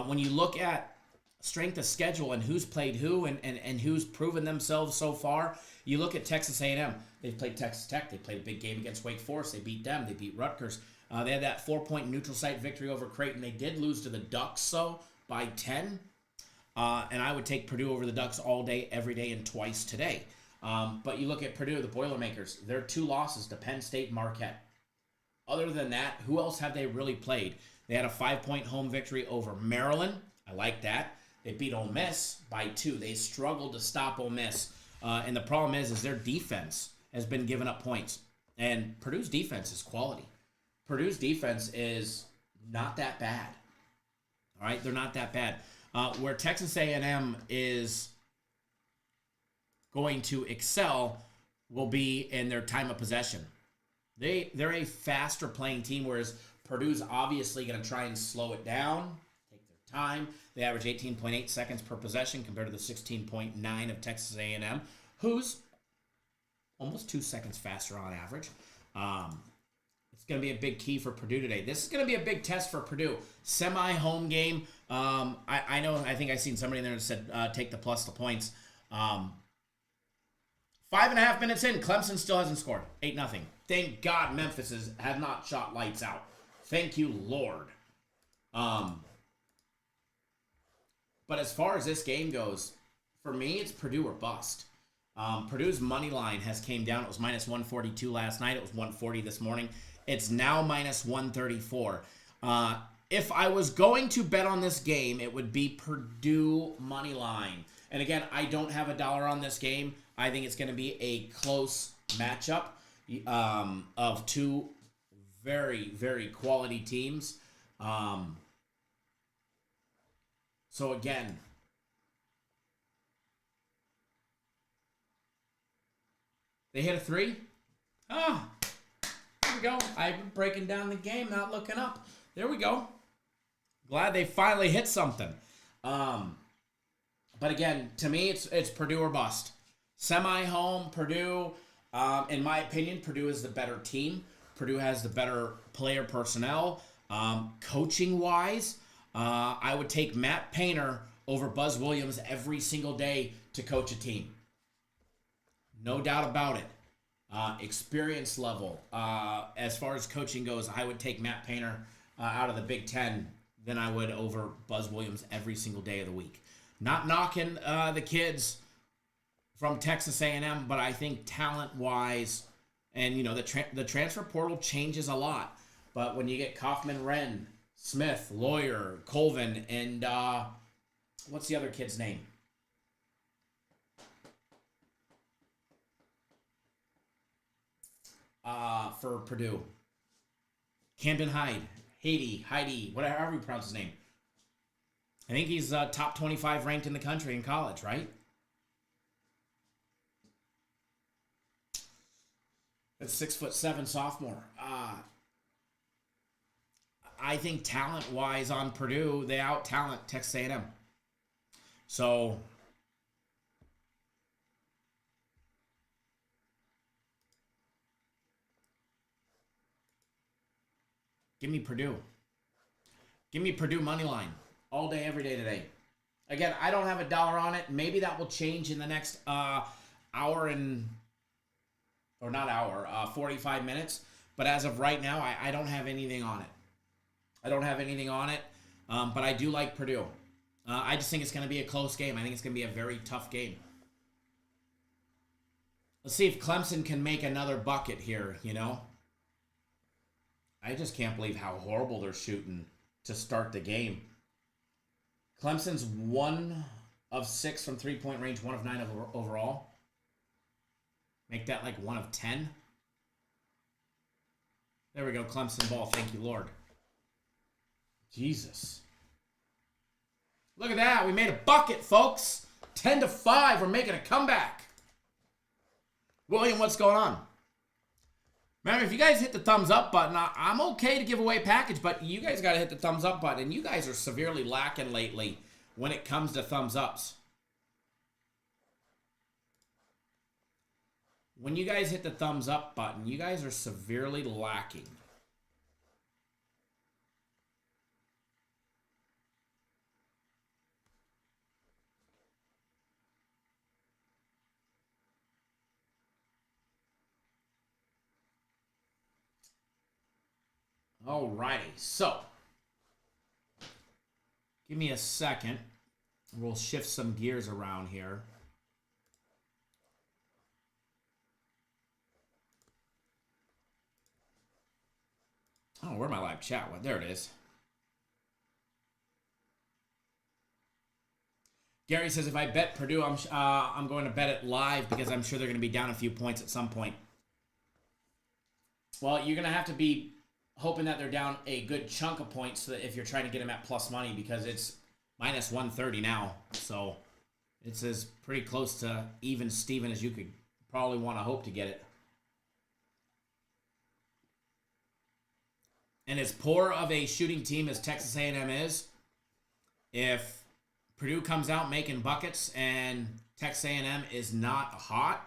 When you look at strength of schedule and who's played who and who's proven themselves so far, you look at Texas A&M. They've played Texas Tech. They played a big game against Wake Forest. They beat them. They beat Rutgers. They had that 4-point neutral site victory over Creighton. They did lose to the Ducks, though, by 10. And I would take Purdue over the Ducks all day, every day, and twice today. But you look at Purdue, the Boilermakers. Their 2 losses to Penn State and Marquette. Other than that, who else have they really played? They had a 5-point home victory over Maryland. I like that. They beat Ole Miss by 2. They struggled to stop Ole Miss. And the problem is their defense has been giving up points. And Purdue's defense is quality. Purdue's defense is not that bad. All right, they're not that bad. Where Texas A&M is going to excel will be in their time of possession. They're a faster playing team, whereas Purdue's obviously going to try and slow it down, take their time. They average 18.8 seconds per possession compared to the 16.9 of Texas A&M, who's almost 2 seconds faster on average. It's going to be a big key for Purdue today. This is going to be a big test for Purdue. Semi-home game. I know, I think I seen somebody in there that said take the plus the points. 5.5 minutes in, Clemson still hasn't scored. 8-0. Thank God Memphis have not shot lights out. Thank you, Lord. But as far as this game goes, for me, it's Purdue or bust. Purdue's money line has came down. It was minus 142 last night. It was 140 this morning. It's now minus 134. If I was going to bet on this game, it would be Purdue money line. And again, I don't have $1 on this game. I think it's going to be a close matchup of two very, very quality teams. So again, they hit a 3. Ah, there we go. I've been breaking down the game, not looking up. There we go. Glad they finally hit something. But again, to me, it's Purdue or bust. Semi-home, Purdue. In my opinion, Purdue is the better team. Purdue has the better player personnel. Coaching-wise, I would take Matt Painter over Buzz Williams every single day to coach a team. No doubt about it. Experience level. As far as coaching goes, I would take Matt Painter out of the Big Ten than I would over Buzz Williams every single day of the week. Not knocking the kids from Texas A&M, but I think talent-wise, and you know the transfer portal changes a lot. But when you get Kaufman, Wren, Smith, Lawyer, Colvin, and what's the other kid's name? For Purdue. Camden Heidi, whatever you pronounce his name. I think he's top 25 ranked in the country in college, right? That's 6'7" sophomore. I think talent-wise on Purdue, they out-talent Texas A&M. So give me Purdue. Give me Purdue money line all day, every day today. Again, I don't have $1 on it. Maybe that will change in the next hour and, or not hour, 45 minutes. But as of right now, I don't have anything on it. I don't have anything on it, but I do like Purdue. I just think it's going to be a close game. I think it's going to be a very tough game. Let's see if Clemson can make another bucket here, you know. I just can't believe how horrible they're shooting to start the game. Clemson's 1 of 6 from three-point range, 1 of 9 overall. Make that like 1 of 10. There we go, Clemson ball. Thank you, Lord. Jesus. Look at that. We made a bucket, folks. 10-5. We're making a comeback. William, what's going on? Remember, if you guys hit the thumbs up button, I'm okay to give away a package, but you guys got to hit the thumbs up button. And you guys are severely lacking lately when it comes to thumbs ups. When you guys hit the thumbs up button, you guys are severely lacking. Alrighty, so give me a second. We'll shift some gears around here. Oh, where'd my live chat went? There it is. Gary says if I bet Purdue, I'm going to bet it live because I'm sure they're going to be down a few points at some point. Well, you're going to have to be hoping that they're down a good chunk of points so that if you're trying to get them at plus money, because it's minus 130 now. So it's as pretty close to even Steven as you could probably want to hope to get it. And as poor of a shooting team as Texas A&M is, If Purdue comes out making buckets and Texas A&M is not hot,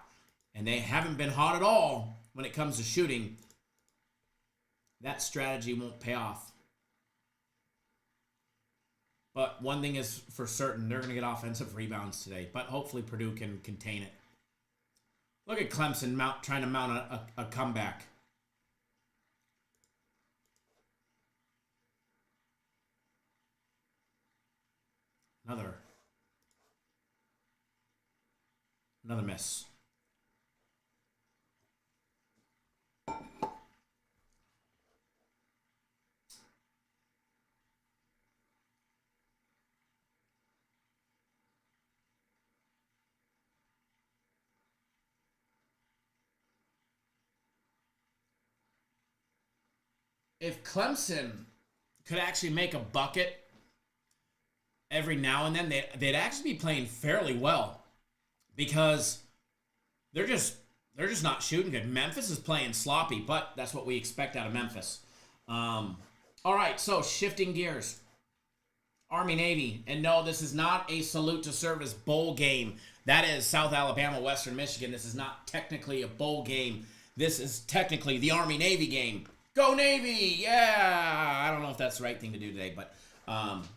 and they haven't been hot at all when it comes to shooting, that strategy won't pay off. But one thing is for certain, they're going to get offensive rebounds today. But hopefully Purdue can contain it. Look at Clemson trying to mount a comeback. Another miss. If Clemson could actually make a bucket every now and then, they'd actually be playing fairly well, because they're just not shooting good. Memphis is playing sloppy, but that's what we expect out of Memphis. All right, so shifting gears. Army-Navy. And no, this is not a salute to service bowl game. That is South Alabama, Western Michigan. This is not technically a bowl game. This is technically the Army-Navy game. Go Navy! Yeah! I don't know if that's the right thing to do today, but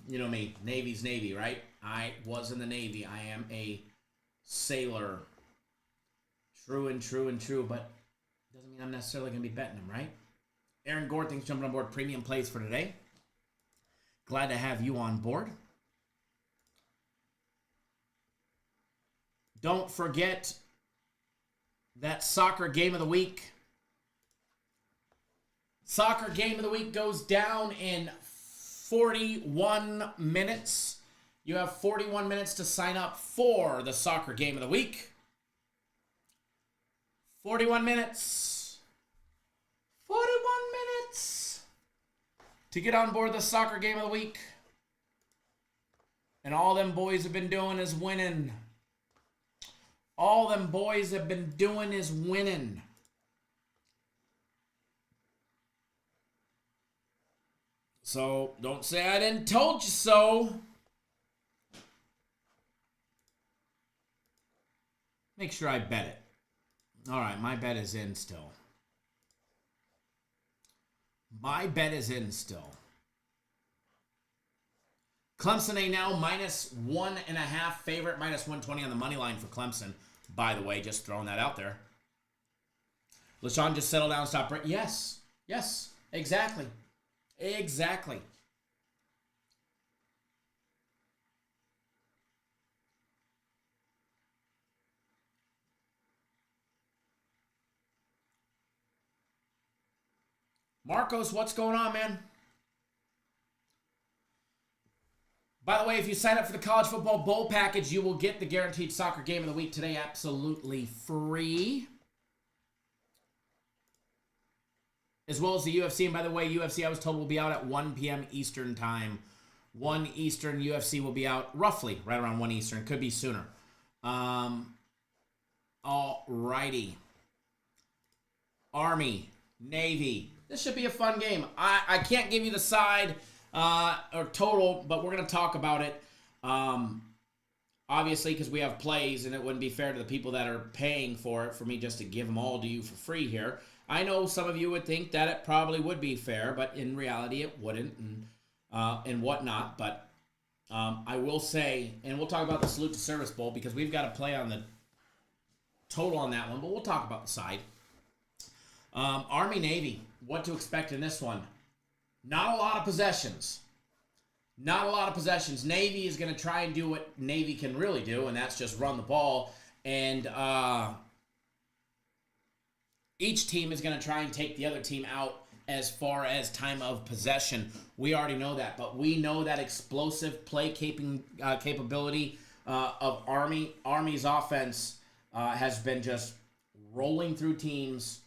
you know me. Navy's Navy, right? I was in the Navy. I am a sailor. True and true and true, but doesn't mean I'm necessarily going to be betting them, right? Aaron Gore, thanks for jumping on board. Premium plays for today. Glad to have you on board. Don't forget that soccer game of the week. Soccer game of the week goes down in 41 minutes. You have 41 minutes to sign up for the soccer game of the week. 41 minutes. 41 minutes to get on board the soccer game of the week. And all them boys have been doing is winning. All them boys have been doing is winning. So don't say I didn't told you so. Make sure I bet it. All right, my bet is in still. My bet is in still. Clemson a now -1.5 favorite, -120 on the money line for Clemson. By the way, just throwing that out there. LaShawn, just settle down, stop. Yes, exactly. Exactly. Marcos, what's going on, man? By the way, if you sign up for the College Football Bowl package, you will get the guaranteed soccer game of the week today absolutely free. As well as the UFC. And by the way, UFC, I was told, will be out at 1 p.m. Eastern time. 1 Eastern, UFC will be out roughly right around 1 Eastern. Could be sooner. Alrighty. Army, Navy. This should be a fun game. I can't give you the side or total, but we're going to talk about it. Obviously, because we have plays, and it wouldn't be fair to the people that are paying for it for me just to give them all to you for free here. I know some of you would think that it probably would be fair, but in reality it wouldn't, and whatnot. But I will say, and we'll talk about the Salute to Service Bowl because we've got to play on the total on that one, but we'll talk about the side. Army-Navy, what to expect in this one. Not a lot of possessions. Not a lot of possessions. Navy is going to try and do what Navy can really do, and that's just run the ball. And each team is going to try and take the other team out as far as time of possession. We already know that, but we know that explosive play capability of Army. Army's offense has been just rolling through teams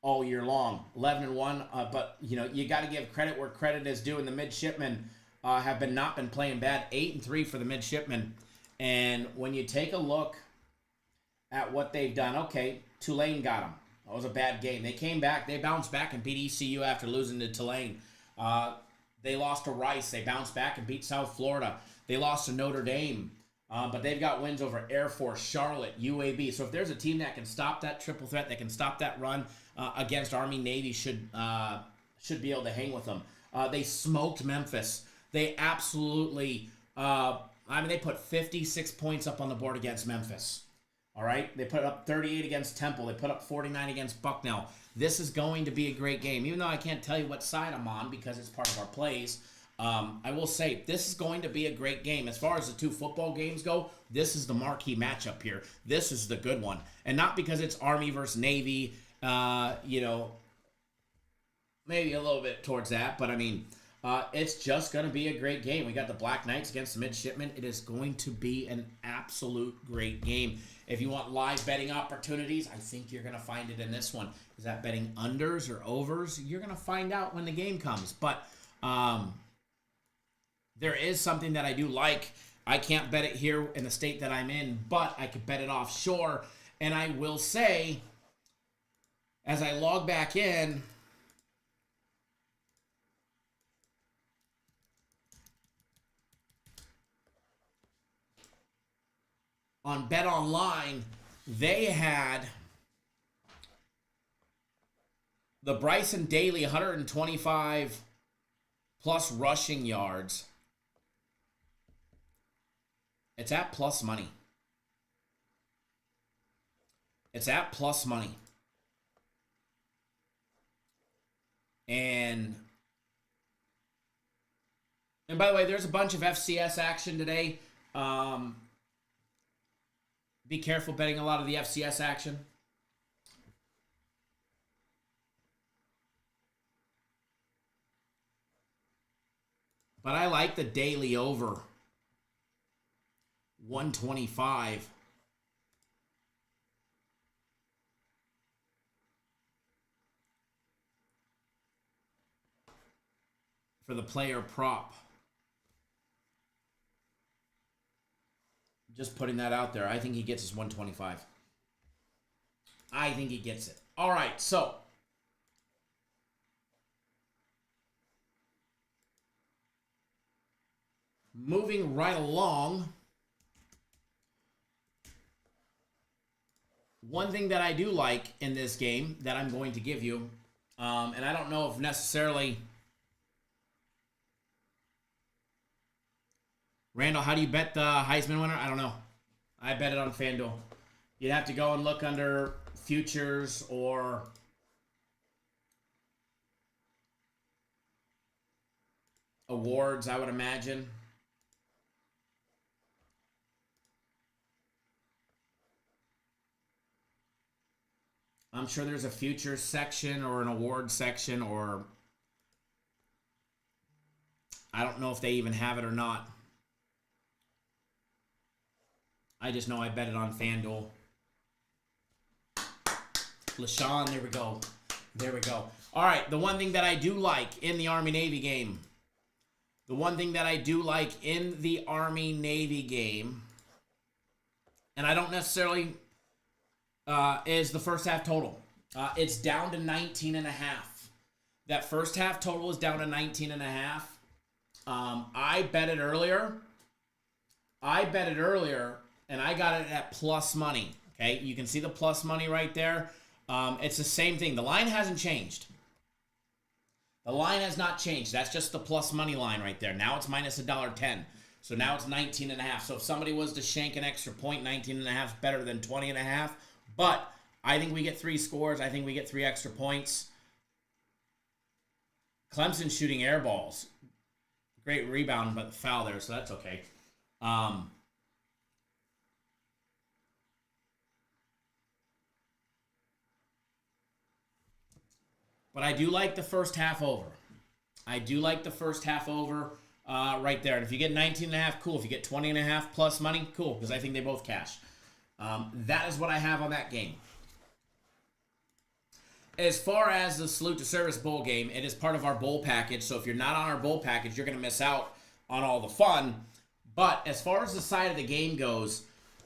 all year long. 11-1, but you know, you got to give credit where credit is due, and the midshipmen have not been playing bad. 8-3 for the midshipmen. And when you take a look at what they've done, okay, Tulane got them. That was a bad game. They came back, they bounced back and beat ECU after losing to Tulane. They lost to Rice. They bounced back and beat South Florida. They lost to Notre Dame. But they've got wins over Air Force, Charlotte, UAB. So if there's a team that can stop that triple threat, that can stop that run against Army, Navy, should be able to hang with them. They smoked Memphis. They absolutely, they put 56 points up on the board against Memphis. All right? They put up 38 against Temple. They put up 49 against Bucknell. This is going to be a great game. Even though I can't tell you what side I'm on because it's part of our plays, I will say this is going to be a great game. As far as the two football games go, this is the marquee matchup here. This is the good one. And not because it's Army versus Navy, maybe a little bit towards that, but I mean, it's just going to be a great game. We got the Black Knights against the Midshipmen. It is going to be an absolute great game. If you want live betting opportunities, I think you're going to find it in this one. Is that betting unders or overs? You're going to find out when the game comes. But there is something that I do like. I can't bet it here in the state that I'm in, but I could bet it offshore. And I will say, as I log back in, on Bet Online, they had the Bryson Daly 125 plus rushing yards. It's at plus money. It's at plus money. And by the way, there's a bunch of FCS action today. Be careful betting a lot of the FCS action. But I like the daily over 125. For the player prop. Just putting that out there. I think he gets his 125. I think he gets it. All right, so moving right along. One thing that I do like in this game that I'm going to give you, and I don't know if necessarily... Randall, how do you bet the Heisman winner? I don't know. I bet it on FanDuel. You'd have to go and look under futures or awards, I would imagine. I'm sure there's a futures section or an awards section, or I don't know if they even have it or not. I just know I bet it on FanDuel. LaShawn, there we go. There we go. All right, the one thing that I do like in the Army-Navy game, and I don't necessarily, is the first half total. It's down to 19.5. That first half total is down to 19.5. I bet it earlier. And I got it at plus money. Okay, you can see the plus money right there. It's the same thing. The line hasn't changed. The line has not changed. That's just the plus money line right there. Now it's minus $1.10. So now it's 19.5. So if somebody was to shank an extra point, 19.5 is better than 20.5. But I think we get 3 scores. I think we get 3 extra points. Clemson shooting air balls. Great rebound, but foul there, so that's okay. But I do like the first half over. Right there. And if you get 19.5, cool. If you get 20.5 plus money, cool, because I think they both cash. That is what I have on that game. As far as the Salute to Service Bowl game, it is part of our bowl package. So if you're not on our bowl package, you're going to miss out on all the fun. But as far as the side of the game goes,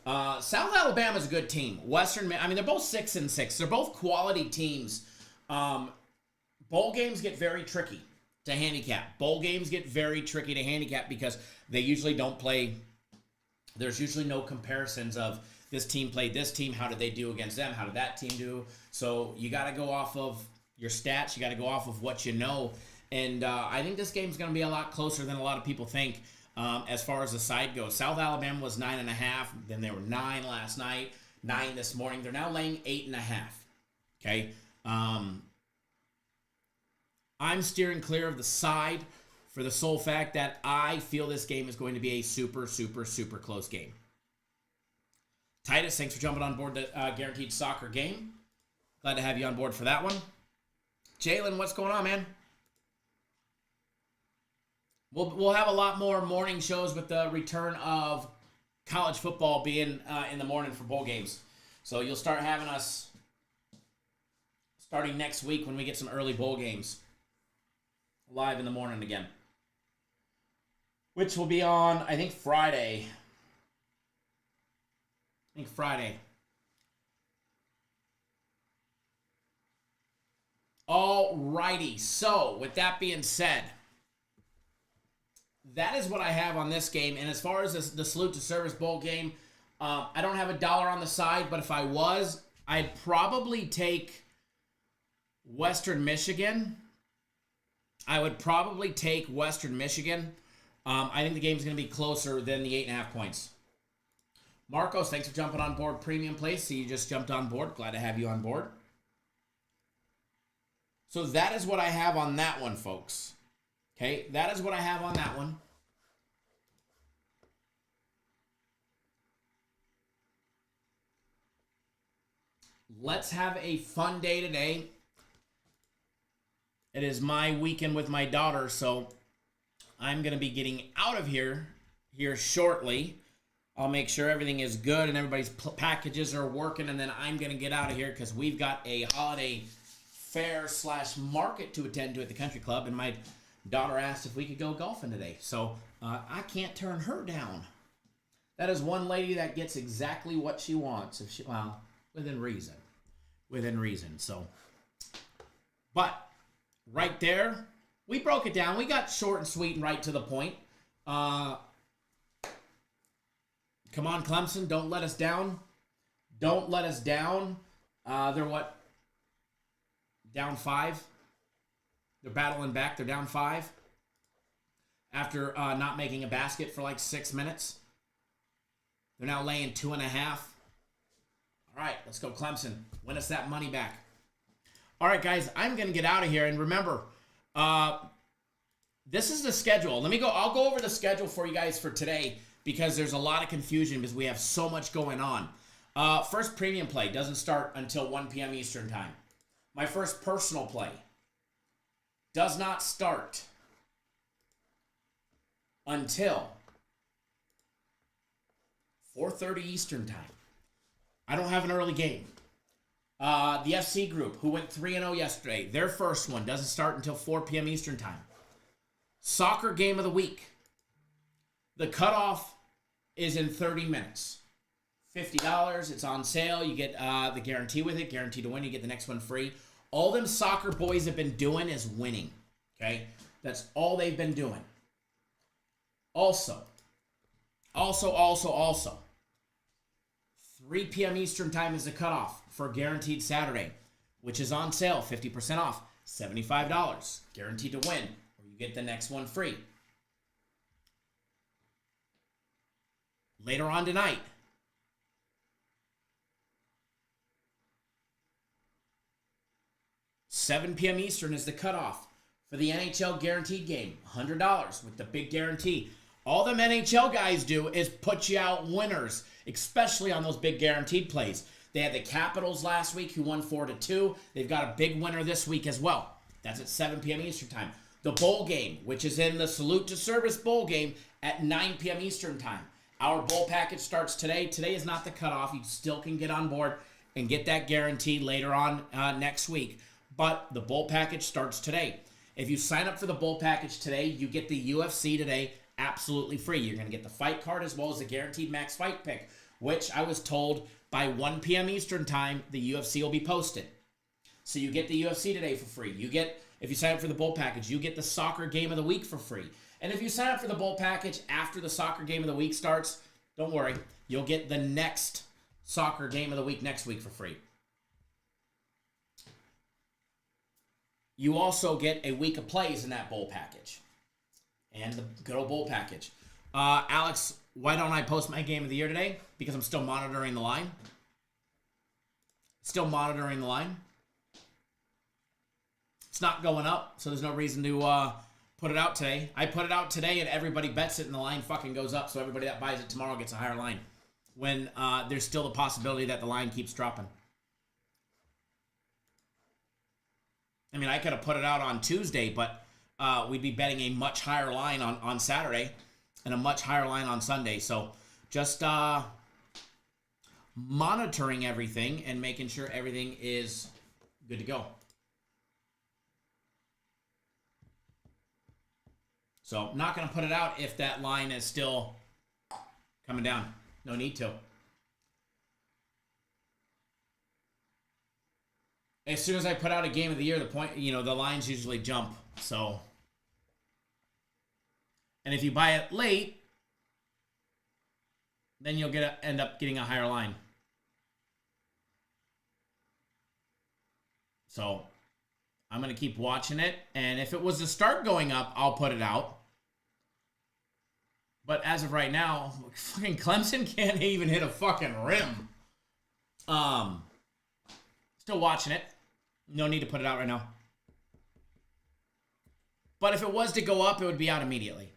South Alabama's a good team. They're both 6-6. They're both quality teams. Bowl games get very tricky to handicap. Bowl games get very tricky to handicap because they usually don't play. There's usually no comparisons of this team played this team. How did they do against them? How did that team do? So you got to go off of your stats. You got to go off of what you know. And I think this game's going to be a lot closer than a lot of people think as far as the side goes. South Alabama was 9.5. Then they were 9 last night, 9 this morning. They're now laying 8.5. Okay. I'm steering clear of the side for the sole fact that I feel this game is going to be a super, super, super close game. Titus, thanks for jumping on board the Guaranteed Soccer game. Glad to have you on board for that one. Jalen, what's going on, man? We'll have a lot more morning shows with the return of college football being in the morning for bowl games. So you'll start having us starting next week when we get some early bowl games live in the morning again, which will be on, I think, Friday. Alrighty, so with that being said, that is what I have on this game. And as far as the Salute to Service Bowl game, I don't have a dollar on the side, but if I was, I'd probably take Western Michigan. I would probably take Western Michigan. I think the game's going to be closer than the 8.5 points. Marcos, thanks for jumping on board. Premium Place. So you just jumped on board. Glad to have you on board. So that is what I have on that one, folks. Okay, that is what I have on that one. Let's have a fun day today. It is my weekend with my daughter, so I'm going to be getting out of here shortly. I'll make sure everything is good and everybody's packages are working, and then I'm going to get out of here because we've got a holiday fair / market to attend to at the country club, and my daughter asked if we could go golfing today. So I can't turn her down. That is one lady that gets exactly what she wants. Well, within reason. Within reason. So, but right there, we broke it down. We got short and sweet and right to the point. Come on, Clemson. Don't let us down. Don't let us down. They're what? Down 5. They're battling back. They're down 5. After not making a basket for like 6 minutes. They're now laying 2.5. All right, let's go Clemson. Win us that money back. All right, guys, I'm going to get out of here. And remember, this is the schedule. I'll go over the schedule for you guys for today because there's a lot of confusion because we have so much going on. First premium play doesn't start until 1 p.m. Eastern time. My first personal play does not start until 4:30 Eastern time. I don't have an early game. The FC group, who went 3-0 yesterday, their first one doesn't start until 4 p.m. Eastern time. Soccer game of the week. The cutoff is in 30 minutes. $50. It's on sale. You get the guarantee with it. Guaranteed to win. You get the next one free. All them soccer boys have been doing is winning. Okay? That's all they've been doing. Also, 3 p.m. Eastern time is the cutoff for Guaranteed Saturday, which is on sale, 50% off, $75. Guaranteed to win, or you get the next one free. Later on tonight, $7 p.m. Eastern is the cutoff for the NHL Guaranteed game, $100 with the big guarantee. All them NHL guys do is put you out winners, especially on those big guaranteed plays. They had the Capitals last week who won 4-2. They've got a big winner this week as well. That's at 7 p.m. Eastern time. The bowl game, which is in the Salute to Service bowl game at 9 p.m. Eastern time. Our bowl package starts today. Today is not the cutoff. You still can get on board and get that guarantee later on next week. But the bowl package starts today. If you sign up for the bowl package today, you get the UFC today absolutely free. You're going to get the fight card as well as the guaranteed max fight pick, which I was told by 1 p.m. Eastern time, the UFC will be posted. So you get the UFC today for free. You get If you sign up for the bowl package, you get the soccer game of the week for free. And if you sign up for the bowl package after the soccer game of the week starts, don't worry, you'll get the next soccer game of the week next week for free. You also get a week of plays in that bowl package. And the good old bowl package. Alex, why don't I post my game of the year today? Because I'm still monitoring the line. Still monitoring the line. It's not going up, so there's no reason to put it out today. I put it out today, and everybody bets it, and the line fucking goes up, so everybody that buys it tomorrow gets a higher line. When there's still the possibility that the line keeps dropping. I mean, I could have put it out on Tuesday, but we'd be betting a much higher line on Saturday and a much higher line on Sunday. So just monitoring everything and making sure everything is good to go. So not going to put it out if that line is still coming down. No need to. As soon as I put out a game of the year, the lines usually jump. So, and if you buy it late, then you'll end up getting a higher line. So, I'm going to keep watching it, and if it was to start going up, I'll put it out. But as of right now, fucking Clemson can't even hit a fucking rim. Still watching it. No need to put it out right now. But if it was to go up, it would be out immediately.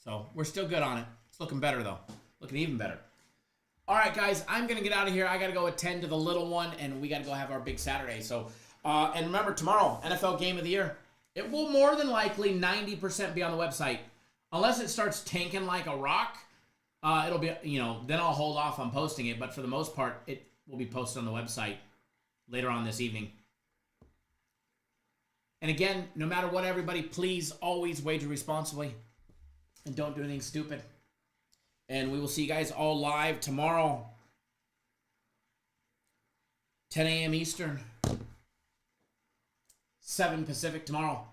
So we're still good on it. It's looking better, though. Looking even better. All right, guys, I'm going to get out of here. I got to go attend to the little one, and we got to go have our big Saturday. So, and remember, tomorrow, NFL Game of the Year. It will more than likely 90% be on the website. Unless it starts tanking like a rock, it'll be, then I'll hold off on posting it. But for the most part, it will be posted on the website later on this evening. And again, no matter what, everybody, please always wager responsibly and don't do anything stupid. And we will see you guys all live tomorrow, 10 a.m. Eastern, 7 Pacific tomorrow.